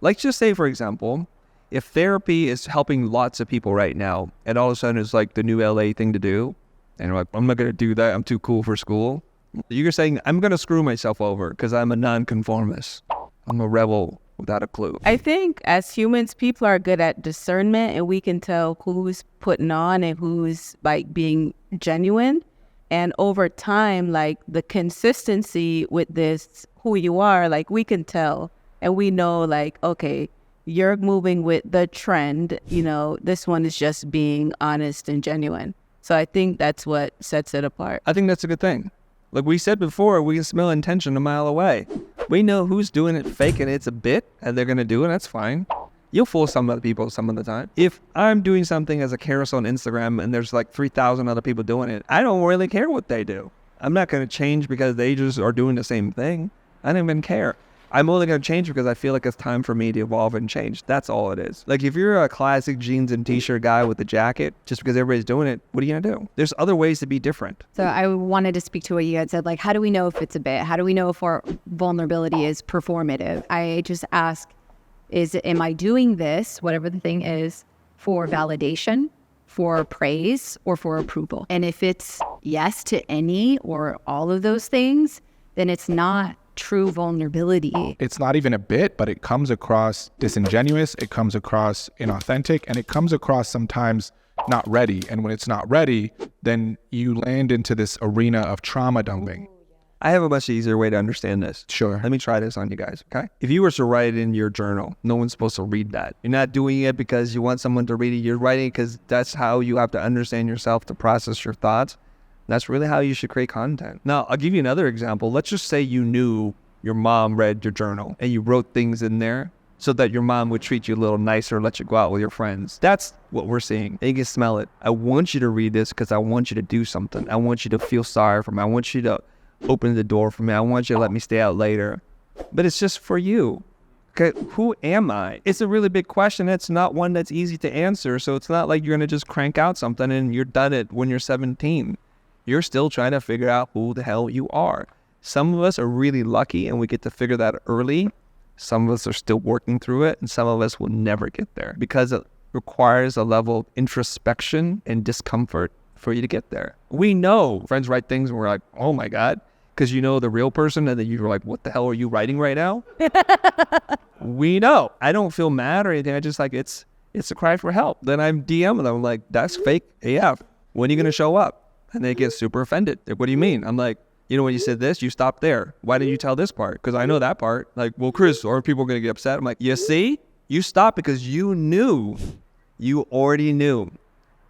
Let's just say, for example, if therapy is helping lots of people right now, and all of a sudden it's like the new LA thing to do, and you're like, I'm not going to do that, I'm too cool for school. You're saying, I'm going to screw myself over because I'm a nonconformist. I'm a rebel without a clue. I think as humans, people are good at discernment, and we can tell who's putting on and who's like being genuine. And over time, like the consistency with this, who you are, like we can tell, and we know like, okay, you're moving with the trend, you know, this one is just being honest and genuine. So I think that's what sets it apart. I think that's a good thing. Like we said before, we can smell intention a mile away. We know who's doing it fake and it's a bit and they're going to do it. That's fine. You'll fool some other people some of the time. If I'm doing something as a carousel on Instagram and there's like 3,000 other people doing it, I don't really care what they do. I'm not going to change because they just are doing the same thing. I don't even care. I'm only going to change because I feel like it's time for me to evolve and change. That's all it is. Like if you're a classic jeans and t-shirt guy with a jacket, just because everybody's doing it, what are you going to do? There's other ways to be different. So I wanted to speak to what you had said, like, how do we know if it's a bit? How do we know if our vulnerability is performative? I just ask, Am I doing this, whatever the thing is, for validation, for praise, or for approval? And if it's yes to any or all of those things, then it's not true vulnerability. It's not even a bit, but it comes across disingenuous, it comes across inauthentic, and it comes across sometimes not ready. And when it's not ready, then you land into this arena of trauma dumping. I have a much easier way to understand this. Sure. Let me try this on you guys, okay? If you were to write it in your journal, no one's supposed to read that. You're not doing it because you want someone to read it. You're writing it because that's how you have to understand yourself, to process your thoughts. That's really how you should create content. Now, I'll give you another example. Let's just say you knew your mom read your journal and you wrote things in there so that your mom would treat you a little nicer, let you go out with your friends. That's what we're seeing. And you can smell it. I want you to read this because I want you to do something. I want you to feel sorry for me. I want you to open the door for me. I want you to let me stay out later. But it's just for you. Okay, who am I? It's a really big question. It's not one that's easy to answer. So it's not like you're going to just crank out something and you're done it when you're 17. You're still trying to figure out who the hell you are. Some of us are really lucky and we get to figure that early. Some of us are still working through it, and some of us will never get there because it requires a level of introspection and discomfort for you to get there. We know friends write things and we're like, oh my God, because you know the real person, and then you're like, what the hell are you writing right now? We know. I don't feel mad or anything. I just like, it's a cry for help. Then I'm DMing them. I'm like, that's fake AF. When are you going to show up? And they get super offended. Like, what do you mean? I'm like, you know, when you said this, you stopped there. Why didn't you tell this part? Because I know that part. Like, well, Chris, or people are going to get upset. I'm like, you see? You stopped because you knew. You already knew.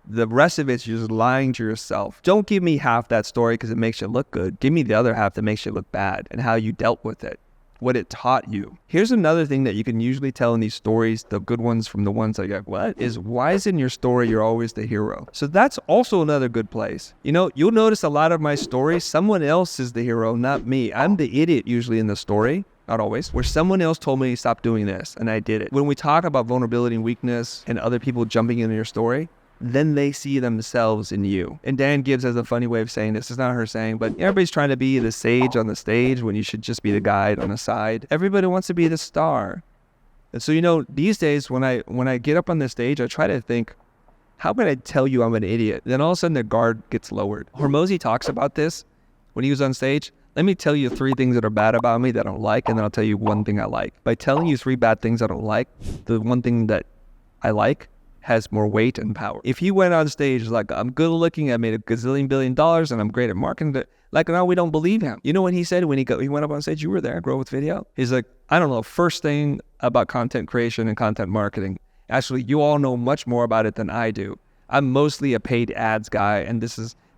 The rest of it's just lying to yourself. Don't give me half that story because it makes you look good. Give me the other half that makes you look bad and how you dealt with it, what it taught you. Here's another thing that you can usually tell in these stories, the good ones from the ones that you're like, what? Is why is in your story you're always the hero? So that's also another good place. You know, you'll notice a lot of my stories, someone else is the hero, not me. I'm the idiot usually in the story. Not always, where someone else told me to stop doing this and I did it. When we talk about vulnerability and weakness and other people jumping into your story, then they see themselves in you. And Dan Gibbs has a funny way of saying this. It's not her saying, but everybody's trying to be the sage on the stage when you should just be the guide on the side. Everybody wants to be the star. And so, you know, these days when I get up on the stage, I try to think, how can I tell you I'm an idiot? Then all of a sudden the guard gets lowered. Hormozi talks about this when he was on stage. Let me tell you 3 things that are bad about me that I don't like, and then I'll tell you 1 thing I like. By telling you 3 bad things I don't like, the 1 thing that I like has more weight and power. If he went on stage like, I'm good looking, I made a gazillion billion dollars, and I'm great at marketing, like now we don't believe him. You know what he said when he went up on stage? You were there, Grow with Video. He's like, I don't know, first thing about content creation and content marketing. Actually, you all know much more about it than I do. I'm mostly a paid ads guy,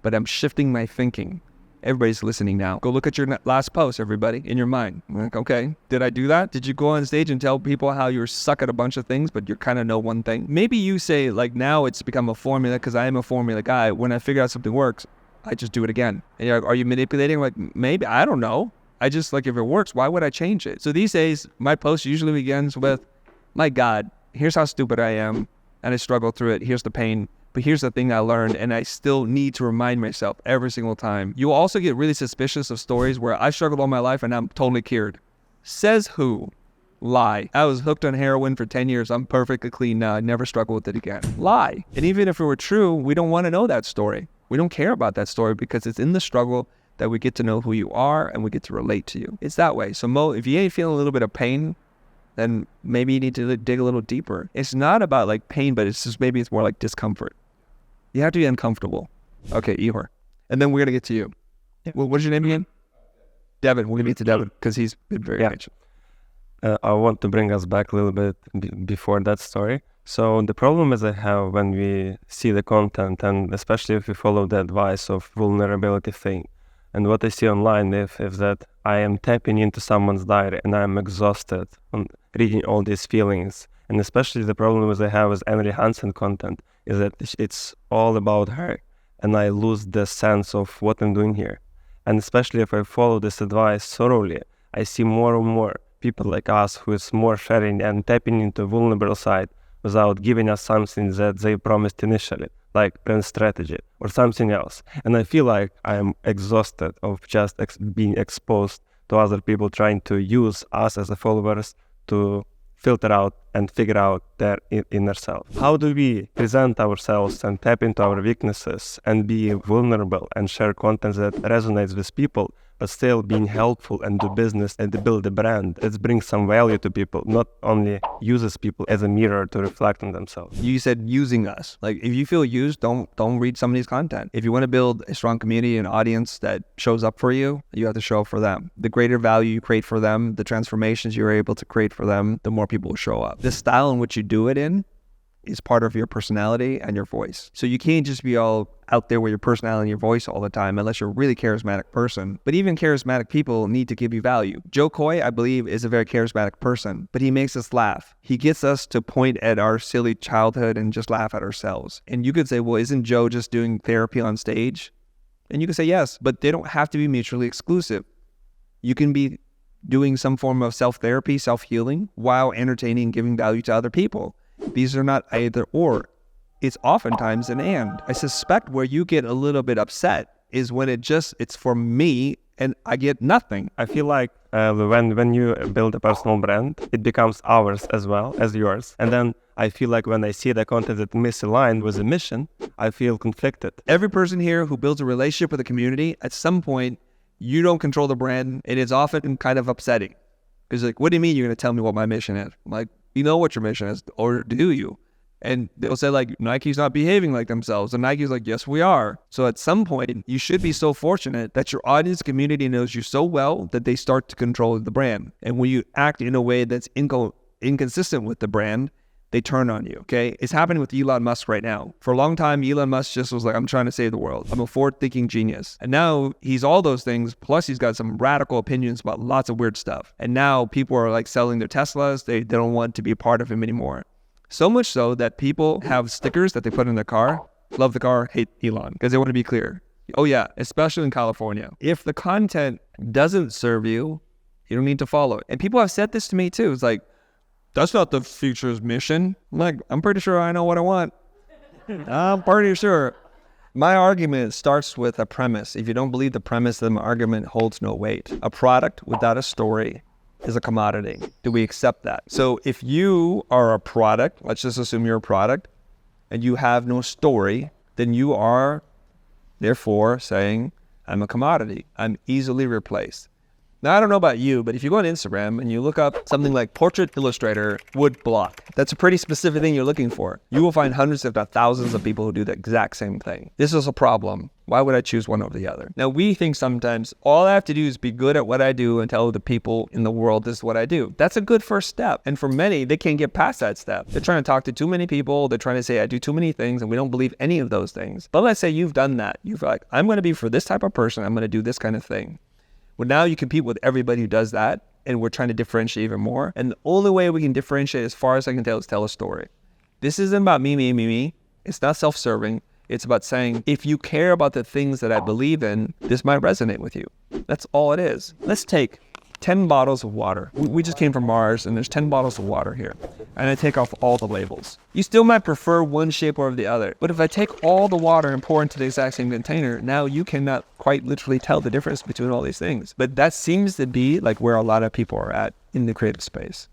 but I'm shifting my thinking. Everybody's listening now. Go look at your last post, everybody, in your mind. I'm like, okay, did I do that? Did you go on stage and tell people how you suck at a bunch of things, but you kind of know 1 thing? Maybe you say, like, now it's become a formula because I am a formula guy. When I figure out something works, I just do it again. And you're like, are you manipulating? I'm like, maybe, I don't know. I just, like, if it works, why would I change it? So these days, my post usually begins with, my God, here's how stupid I am, and I struggle through it. Here's the pain. But here's the thing I learned, and I still need to remind myself every single time. You also get really suspicious of stories where I struggled all my life and I'm totally cured. Says who? Lie. I was hooked on heroin for 10 years. I'm perfectly clean now. I never struggle with it again. Lie. And even if it were true, we don't want to know that story. We don't care about that story because it's in the struggle that we get to know who you are and we get to relate to you. It's that way. So if you ain't feeling a little bit of pain, then maybe you need to dig a little deeper. It's not about like pain, but maybe it's more like discomfort. You have to be uncomfortable. Okay, Ihor. And then we're going to get to you. Yeah. What's your name again? Devin. We're going to get to Devin because he's been very patient. I want to bring us back a little bit before that story. So the problem is I have when we see the content, and especially if we follow the advice of vulnerability thing. And what I see online is that I am tapping into someone's diary and I'm exhausted on reading all these feelings. And especially the problem is I have with Emily Hansen content is that it's all about her. And I lose the sense of what I'm doing here. And especially if I follow this advice thoroughly, I see more and more people like us who is more sharing and tapping into vulnerable side without giving us something that they promised initially, like brand strategy or something else. And I feel like I am exhausted of just being exposed to other people trying to use us as a followers to filter out and figure out their inner self. How do we present ourselves and tap into our weaknesses and be vulnerable and share content that resonates with people, but still being helpful and do business and to build a brand that brings some value to people, not only uses people as a mirror to reflect on themselves. You said using us. Like, if you feel used, don't read somebody's content. If you want to build a strong community and audience that shows up for you, you have to show up for them. The greater value you create for them, the transformations you're able to create for them, the more people will show up. The style in which you do it in is part of your personality and your voice. So you can't just be all out there with your personality and your voice all the time unless you're a really charismatic person. But even charismatic people need to give you value. Joe Coy, I believe, is a very charismatic person, but he makes us laugh. He gets us to point at our silly childhood and just laugh at ourselves. And you could say, well, isn't Joe just doing therapy on stage? And you could say yes, but they don't have to be mutually exclusive. You can be doing some form of self-therapy, self-healing, while entertaining and giving value to other people. These are not either or. It's oftentimes an and. I suspect where you get a little bit upset is when it's for me and I get nothing. I feel like when you build a personal brand, it becomes ours as well as yours. And then I feel like when I see the content that misaligned with the mission, I feel conflicted. Every person here who builds a relationship with a community, at some point, you don't control the brand, and it's often kind of upsetting. Because like, what do you mean you're going to tell me what my mission is? I'm like, you know what your mission is, or do you? And they'll say like, Nike's not behaving like themselves. And Nike's like, yes, we are. So at some point, you should be so fortunate that your audience community knows you so well that they start to control the brand. And when you act in a way that's inconsistent with the brand, they turn on you, okay? It's happening with Elon Musk right now. For a long time, Elon Musk just was like, I'm trying to save the world. I'm a forward-thinking genius. And now he's all those things, plus he's got some radical opinions about lots of weird stuff. And now people are like selling their Teslas. They don't want to be a part of him anymore. So much so that people have stickers that they put in their car. Love the car, hate Elon, because they want to be clear. Oh yeah, especially in California. If the content doesn't serve you, you don't need to follow it. And people have said this to me too. It's like, that's not the future's mission. I'm pretty sure I know what I want. I'm pretty sure. My argument starts with a premise. If you don't believe the premise, then my argument holds no weight. A product without a story is a commodity. Do we accept that? So if you are a product, let's just assume you're a product, and you have no story, then you are therefore saying, I'm a commodity. I'm easily replaced. Now, I don't know about you, but if you go on Instagram and you look up something like Portrait Illustrator wood block, that's a pretty specific thing you're looking for. You will find hundreds, if not thousands, of people who do the exact same thing. This is a problem. Why would I choose one over the other? Now, we think sometimes all I have to do is be good at what I do and tell the people in the world this is what I do. That's a good first step. And for many, they can't get past that step. They're trying to talk to too many people. They're trying to say, I do too many things, and we don't believe any of those things. But let's say you've done that. You're like, I'm going to be for this type of person. I'm going to do this kind of thing. Well, now you compete with everybody who does that, and we're trying to differentiate even more. And the only way we can differentiate, as far as I can tell, is tell a story. This isn't about me. It's not self-serving. It's about saying, if you care about the things that I believe in, this might resonate with you. That's all it is. Let's take 10 bottles of water. We just came from Mars, and there's 10 bottles of water here. And I take off all the labels. You still might prefer one shape or the other. But if I take all the water and pour into the exact same container, now you cannot quite literally tell the difference between all these things. But that seems to be like where a lot of people are at in the creative space.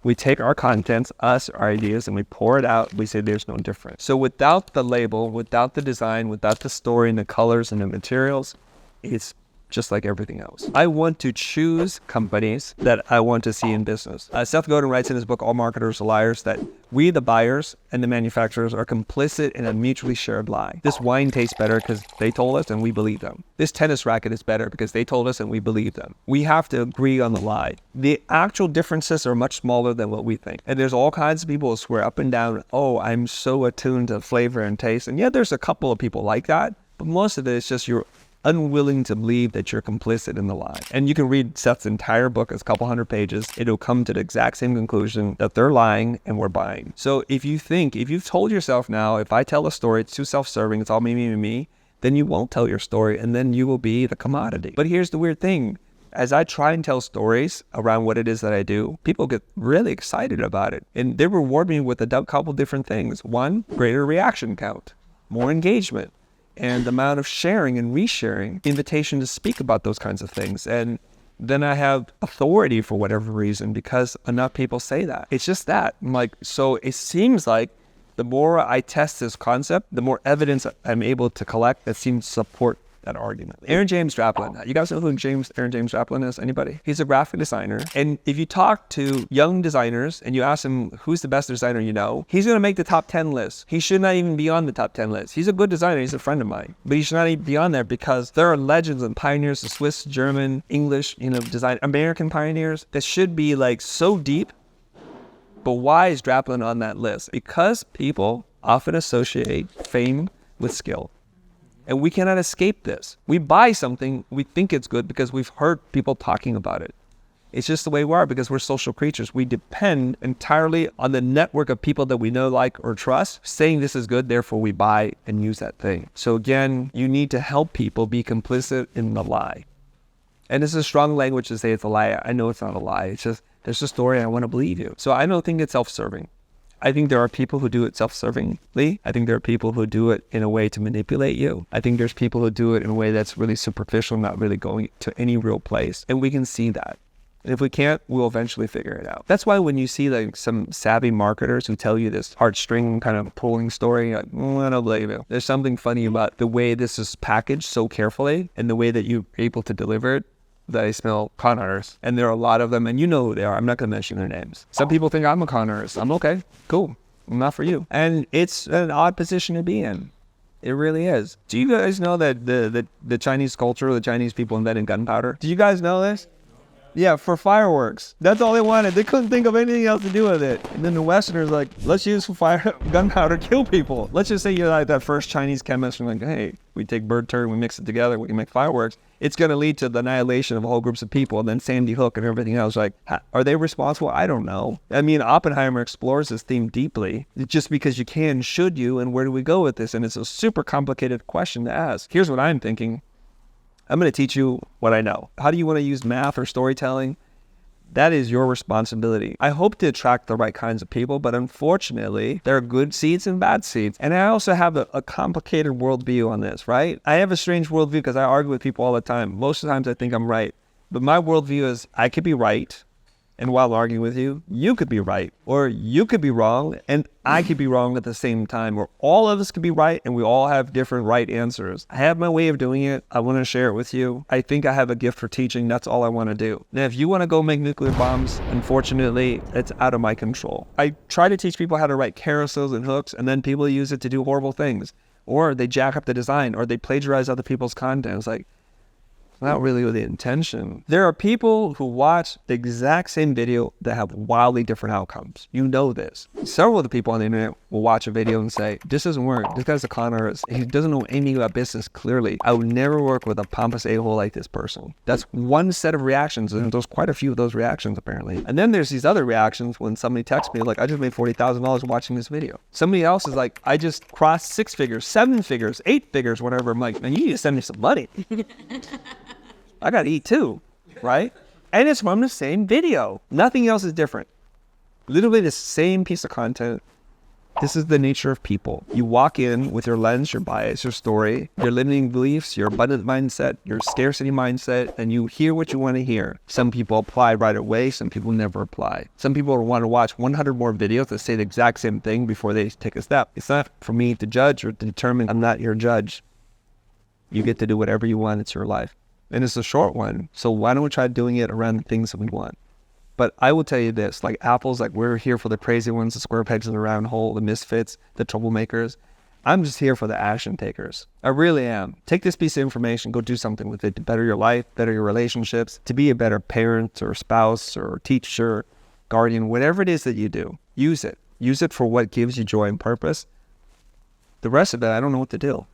We take our contents, our ideas, and we pour it out. We say there's no difference. So without the label, without the design, without the story and the colors and the materials, it's just like everything else. I want to choose companies that I want to see in business. Seth Godin writes in his book, All Marketers Are Liars, that we, the buyers and the manufacturers, are complicit in a mutually shared lie. This wine tastes better because they told us and we believe them. This tennis racket is better because they told us and we believe them. We have to agree on the lie. The actual differences are much smaller than what we think. And there's all kinds of people who swear up and down, oh, I'm so attuned to flavor and taste. And yeah, there's a couple of people like that, but most of it is just you're unwilling to believe that you're complicit in the lie. And you can read Seth's entire book. It's a couple hundred pages. It'll come to the exact same conclusion that they're lying and we're buying. So if you've told yourself now, if I tell a story, it's too self-serving, it's all me, then you won't tell your story and then you will be the commodity. But here's the weird thing. As I try and tell stories around what it is that I do, people get really excited about it. And they reward me with a couple different things. One, greater reaction count, more engagement, and the amount of sharing and resharing, invitation to speak about those kinds of things. And then I have authority for whatever reason because enough people say that. It's just that. I'm like, so it seems like the more I test this concept, the more evidence I'm able to collect that seems to support that argument. Aaron James Draplin. You guys know who Aaron James Draplin is? Anybody? He's a graphic designer. And if you talk to young designers and you ask him who's the best designer you know, he's going to make the top 10 list. He should not even be on the top 10 list. He's a good designer. He's a friend of mine. But he should not even be on there because there are legends and pioneers, the Swiss, German, English, design, American pioneers that should be like so deep. But why is Draplin on that list? Because people often associate fame with skill. And we cannot escape this. We buy something, we think it's good because we've heard people talking about it. It's just the way we are because we're social creatures. We depend entirely on the network of people that we know, like, or trust, saying this is good, therefore we buy and use that thing. So again, you need to help people be complicit in the lie. And this is a strong language to say it's a lie. I know it's not a lie. It's just, there's a story, I want to believe you. So I don't think it's self-serving. I think there are people who do it self-servingly. I think there are people who do it in a way to manipulate you. I think there's people who do it in a way that's really superficial, not really going to any real place. And we can see that. And if we can't, we'll eventually figure it out. That's why when you see like some savvy marketers who tell you this heartstring kind of pulling story, like, I don't believe you. There's something funny about the way this is packaged so carefully and the way that you're able to deliver it. That I smell con artists, and there are a lot of them, and you know who they are. I'm not going to mention their names. Some people think I'm a con artist. I'm okay, cool, not for you. And it's an odd position to be in. It really is. Do you guys know that the Chinese culture, the Chinese people invented gunpowder? Do you guys know this? Yeah, for fireworks. That's all they wanted. They couldn't think of anything else to do with it. And then the Westerners like, let's use gunpowder, kill people. Let's just say you're like that first Chinese chemist and like, hey, we take bird turd, we mix it together, we can make fireworks. It's going to lead to the annihilation of whole groups of people. And then Sandy Hook and everything else. Like, are they responsible? I don't know. I mean, Oppenheimer explores this theme deeply. Just because you can, should you, and where do we go with this? And it's a super complicated question to ask. Here's what I'm thinking. I'm going to teach you what I know. How do you want to use math or storytelling? That is your responsibility. I hope to attract the right kinds of people, but unfortunately, there are good seeds and bad seeds. And I also have a complicated worldview on this, right? I have a strange worldview because I argue with people all the time. Most of the times I think I'm right. But my worldview is I could be right, and while arguing with you, you could be right, or you could be wrong, and I could be wrong at the same time, or all of us could be right, and we all have different right answers. I have my way of doing it. I want to share it with you. I think I have a gift for teaching. That's all I want to do. Now, if you want to go make nuclear bombs, unfortunately, it's out of my control. I try to teach people how to write carousels and hooks, and then people use it to do horrible things, or they jack up the design, or they plagiarize other people's content. It's like, not really with the intention. There are people who watch the exact same video that have wildly different outcomes. You know this. Several of the people on the internet will watch a video and say, this doesn't work. This guy's a con artist. He doesn't know anything about business clearly. I would never work with a pompous a-hole like this person. That's one set of reactions, and there's quite a few of those reactions apparently. And then there's these other reactions when somebody texts me like, I just made $40,000 watching this video. Somebody else is like, I just crossed 6 figures, 7 figures, 8 figures, whatever. I'm like, man, you need to send me some money. I gotta eat too, right? And it's from the same video. Nothing else is different. Literally the same piece of content. This is the nature of people. You walk in with your lens, your bias, your story, your limiting beliefs, your abundant mindset, your scarcity mindset, and you hear what you want to hear. Some people apply right away. Some people never apply. Some people want to watch 100 more videos that say the exact same thing before they take a step. It's not for me to judge or to determine. I'm not your judge. You get to do whatever you want. It's your life. And it's a short one. So why don't we try doing it around the things that we want? But I will tell you this, like Apple's, like we're here for the crazy ones, the square pegs in the round hole, the misfits, the troublemakers. I'm just here for the action takers. I really am. Take this piece of information, go do something with it to better your life, better your relationships, to be a better parent or spouse or teacher, guardian, whatever it is that you do. Use it. Use it for what gives you joy and purpose. The rest of it, I don't know what to do.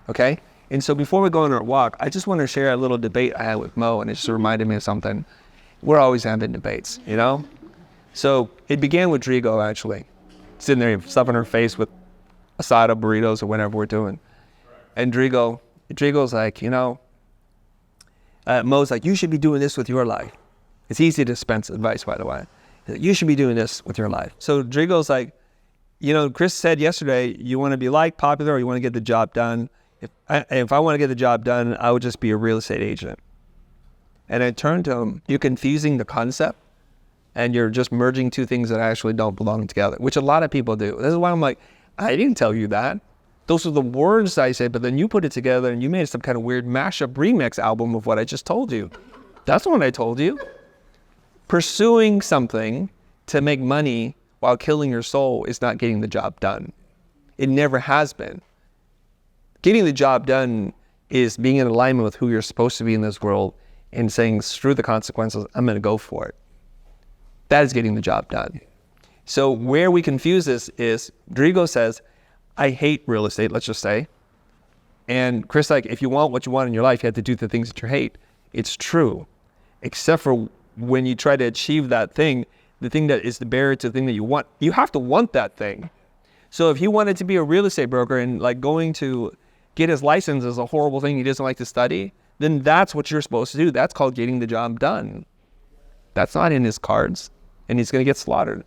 Okay? And so before we go on our walk, I just want to share a little debate I had with Mo, and it just reminded me of something. We're always having debates, you know? So it began with Drigo, actually. Sitting there, stuffing her face with asada burritos or whatever we're doing. And Drigo's like, Mo's like, you should be doing this with your life. It's easy to dispense advice, by the way. You should be doing this with your life. So Drigo's like, Chris said yesterday, you want to be liked, popular, or you want to get the job done. If I want to get the job done, I would just be a real estate agent. And I turned to him, you're confusing the concept and you're just merging two things that actually don't belong together, which a lot of people do. This is why I'm like, I didn't tell you that. Those are the words I said, but then you put it together and you made some kind of weird mashup remix album of what I just told you. That's not what I told you. Pursuing something to make money while killing your soul is not getting the job done. It never has been. Getting the job done is being in alignment with who you're supposed to be in this world and saying, screw the consequences, I'm going to go for it. That is getting the job done. So where we confuse this is, Drigo says, I hate real estate, let's just say. And Chris, like, if you want what you want in your life, you have to do the things that you hate. It's true. Except for when you try to achieve that thing, the thing that is the barrier to the thing that you want, you have to want that thing. So if he wanted to be a real estate broker and like going to get his license is a horrible thing he doesn't like to study, then that's what you're supposed to do. That's called getting the job done. That's not in his cards, and he's going to get slaughtered.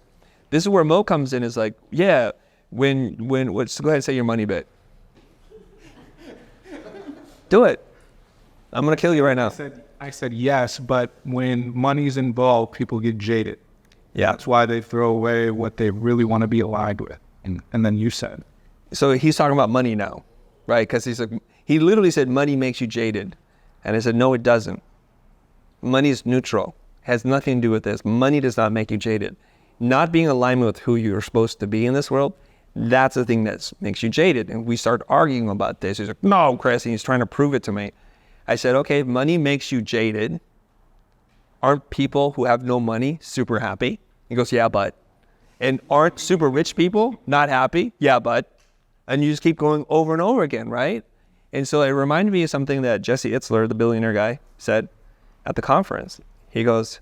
This is where Mo comes in, is like, yeah, when go ahead and say your money bit. Do it. I'm going to kill you right now. I said yes, but when money's involved, people get jaded. Yeah. That's why they throw away what they really want to be aligned with. And then you said. So he's talking about money now, right? Because he's like, he literally said money makes you jaded. And I said, no, it doesn't. Money is neutral. It has nothing to do with this. Money does not make you jaded. Not being in alignment with who you're supposed to be in this world, that's the thing that makes you jaded. And we start arguing about this. He's like, no, Chris, and he's trying to prove it to me. I said, okay, if money makes you jaded, aren't people who have no money super happy? He goes, yeah, but. And aren't super rich people not happy? Yeah, but. And you just keep going over and over again, right? And so it reminded me of something that Jesse Itzler, the billionaire guy, said at the conference. He goes,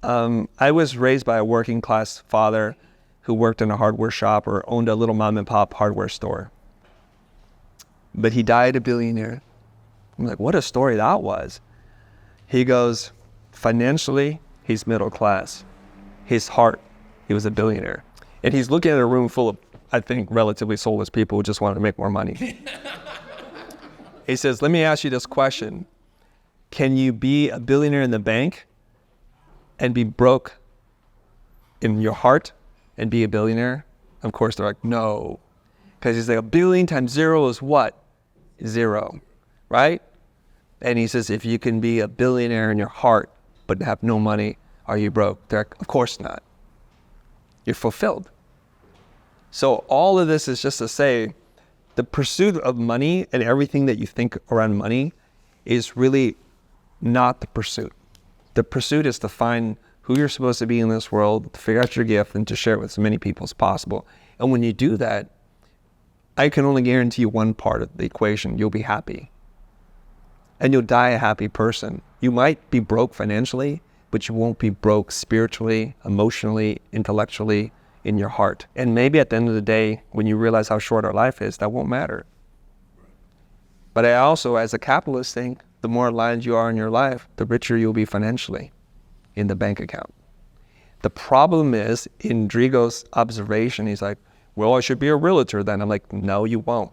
I was raised by a working class father who worked in a hardware shop or owned a little mom and pop hardware store. But he died a billionaire. I'm like, what a story that was. He goes, financially, he's middle class. His heart, he was a billionaire. And he's looking at a room full of, I think, relatively soulless people who just wanted to make more money. He says, let me ask you this question. Can you be a billionaire in the bank and be broke in your heart and be a billionaire? Of course, they're like, no. Because he's like, a billion times zero is what? Zero, right? And he says, if you can be a billionaire in your heart but have no money, are you broke? They're like, of course not. You're fulfilled. So all of this is just to say, the pursuit of money and everything that you think around money is really not the pursuit. The pursuit is to find who you're supposed to be in this world, to figure out your gift, and to share it with as many people as possible. And when you do that, I can only guarantee you one part of the equation. You'll be happy. And you'll die a happy person. You might be broke financially, but you won't be broke spiritually, emotionally, intellectually, in your heart. And maybe at the end of the day, when you realize how short our life is, that won't matter. But I also, as a capitalist, think the more aligned you are in your life, the richer you'll be financially in the bank account. The problem is, in Drigo's observation, he's like, well, I should be a realtor then. I'm like, no, you won't.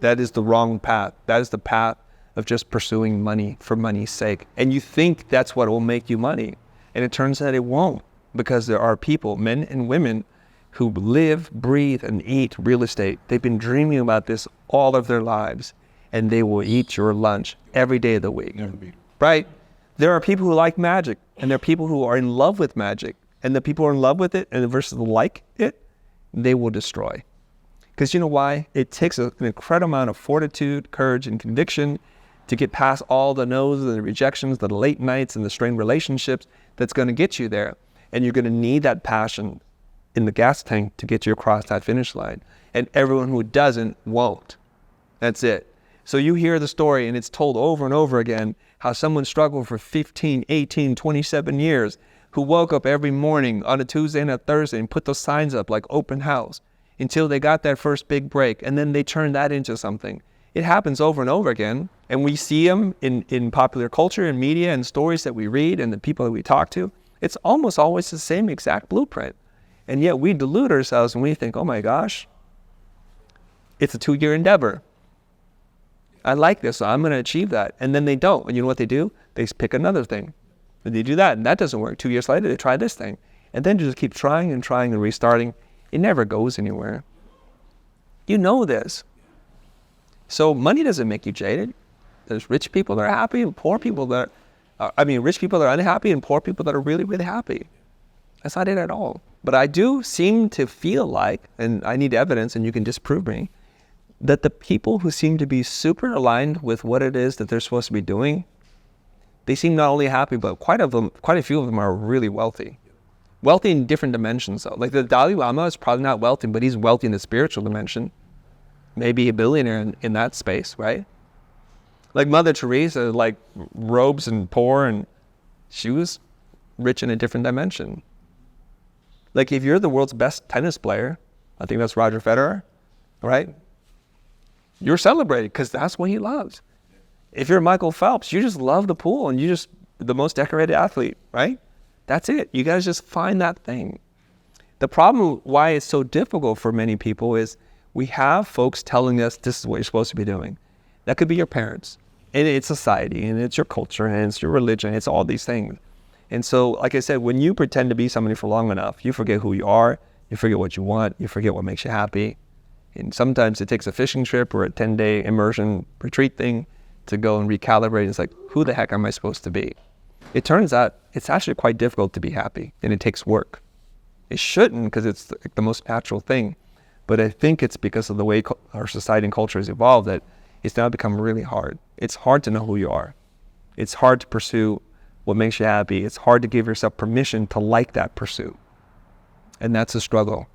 That is the wrong path. That is the path of just pursuing money for money's sake. And you think that's what will make you money. And it turns out it won't, because there are people, men and women, who live, breathe, and eat real estate. They've been dreaming about this all of their lives, and they will eat your lunch every day of the week, right? There are people who like magic, and there are people who are in love with magic, and the people who are in love with it and versus like it, they will destroy. Because you know why? It takes an incredible amount of fortitude, courage, and conviction to get past all the no's and the rejections, the late nights, and the strained relationships that's going to get you there. And you're going to need that passion in the gas tank to get you across that finish line. And everyone who doesn't won't. That's it. So you hear the story, and it's told over and over again, how someone struggled for 15, 18, 27 years, who woke up every morning on a Tuesday and a Thursday and put those signs up like open house until they got that first big break, and then they turned that into something. It happens over and over again, and we see them in popular culture and media and stories that we read and the people that we talk to. It's almost always the same exact blueprint. And yet we delude ourselves and we think, oh my gosh, it's a 2-year endeavor. I like this, so I'm going to achieve that. And then they don't. And you know what they do? They pick another thing. And they do that, and that doesn't work. 2 years later, they try this thing. And then you just keep trying and restarting. It never goes anywhere. You know this. So money doesn't make you jaded. There's rich people that are happy and poor people that rich people that are unhappy and poor people that are really, really happy. That's not it at all. But I do seem to feel like, and I need evidence and you can disprove me, that the people who seem to be super aligned with what it is that they're supposed to be doing, they seem not only happy, but quite a few of them are really wealthy. Wealthy in different dimensions though. Like the Dalai Lama is probably not wealthy, but he's wealthy in the spiritual dimension. Maybe a billionaire in that space, right? Like Mother Teresa, like robes and poor, and she was rich in a different dimension. Like if you're the world's best tennis player, I think that's Roger Federer, right? You're celebrated because that's what he loves. If you're Michael Phelps, you just love the pool and you just the most decorated athlete, right? That's it. You guys just find that thing. The problem why it's so difficult for many people is we have folks telling us this is what you're supposed to be doing. That could be your parents, and it's society, and it's your culture, and it's your religion, it's all these things. And so, like I said, when you pretend to be somebody for long enough, you forget who you are, you forget what you want, you forget what makes you happy. And sometimes it takes a fishing trip or a 10-day immersion retreat thing to go and recalibrate. It's like, who the heck am I supposed to be? It turns out it's actually quite difficult to be happy, and it takes work. It shouldn't, because it's the most natural thing. But I think it's because of the way our society and culture has evolved that it's now become really hard. It's hard to know who you are. It's hard to pursue what makes you happy. It's hard to give yourself permission to like that pursuit. And that's a struggle.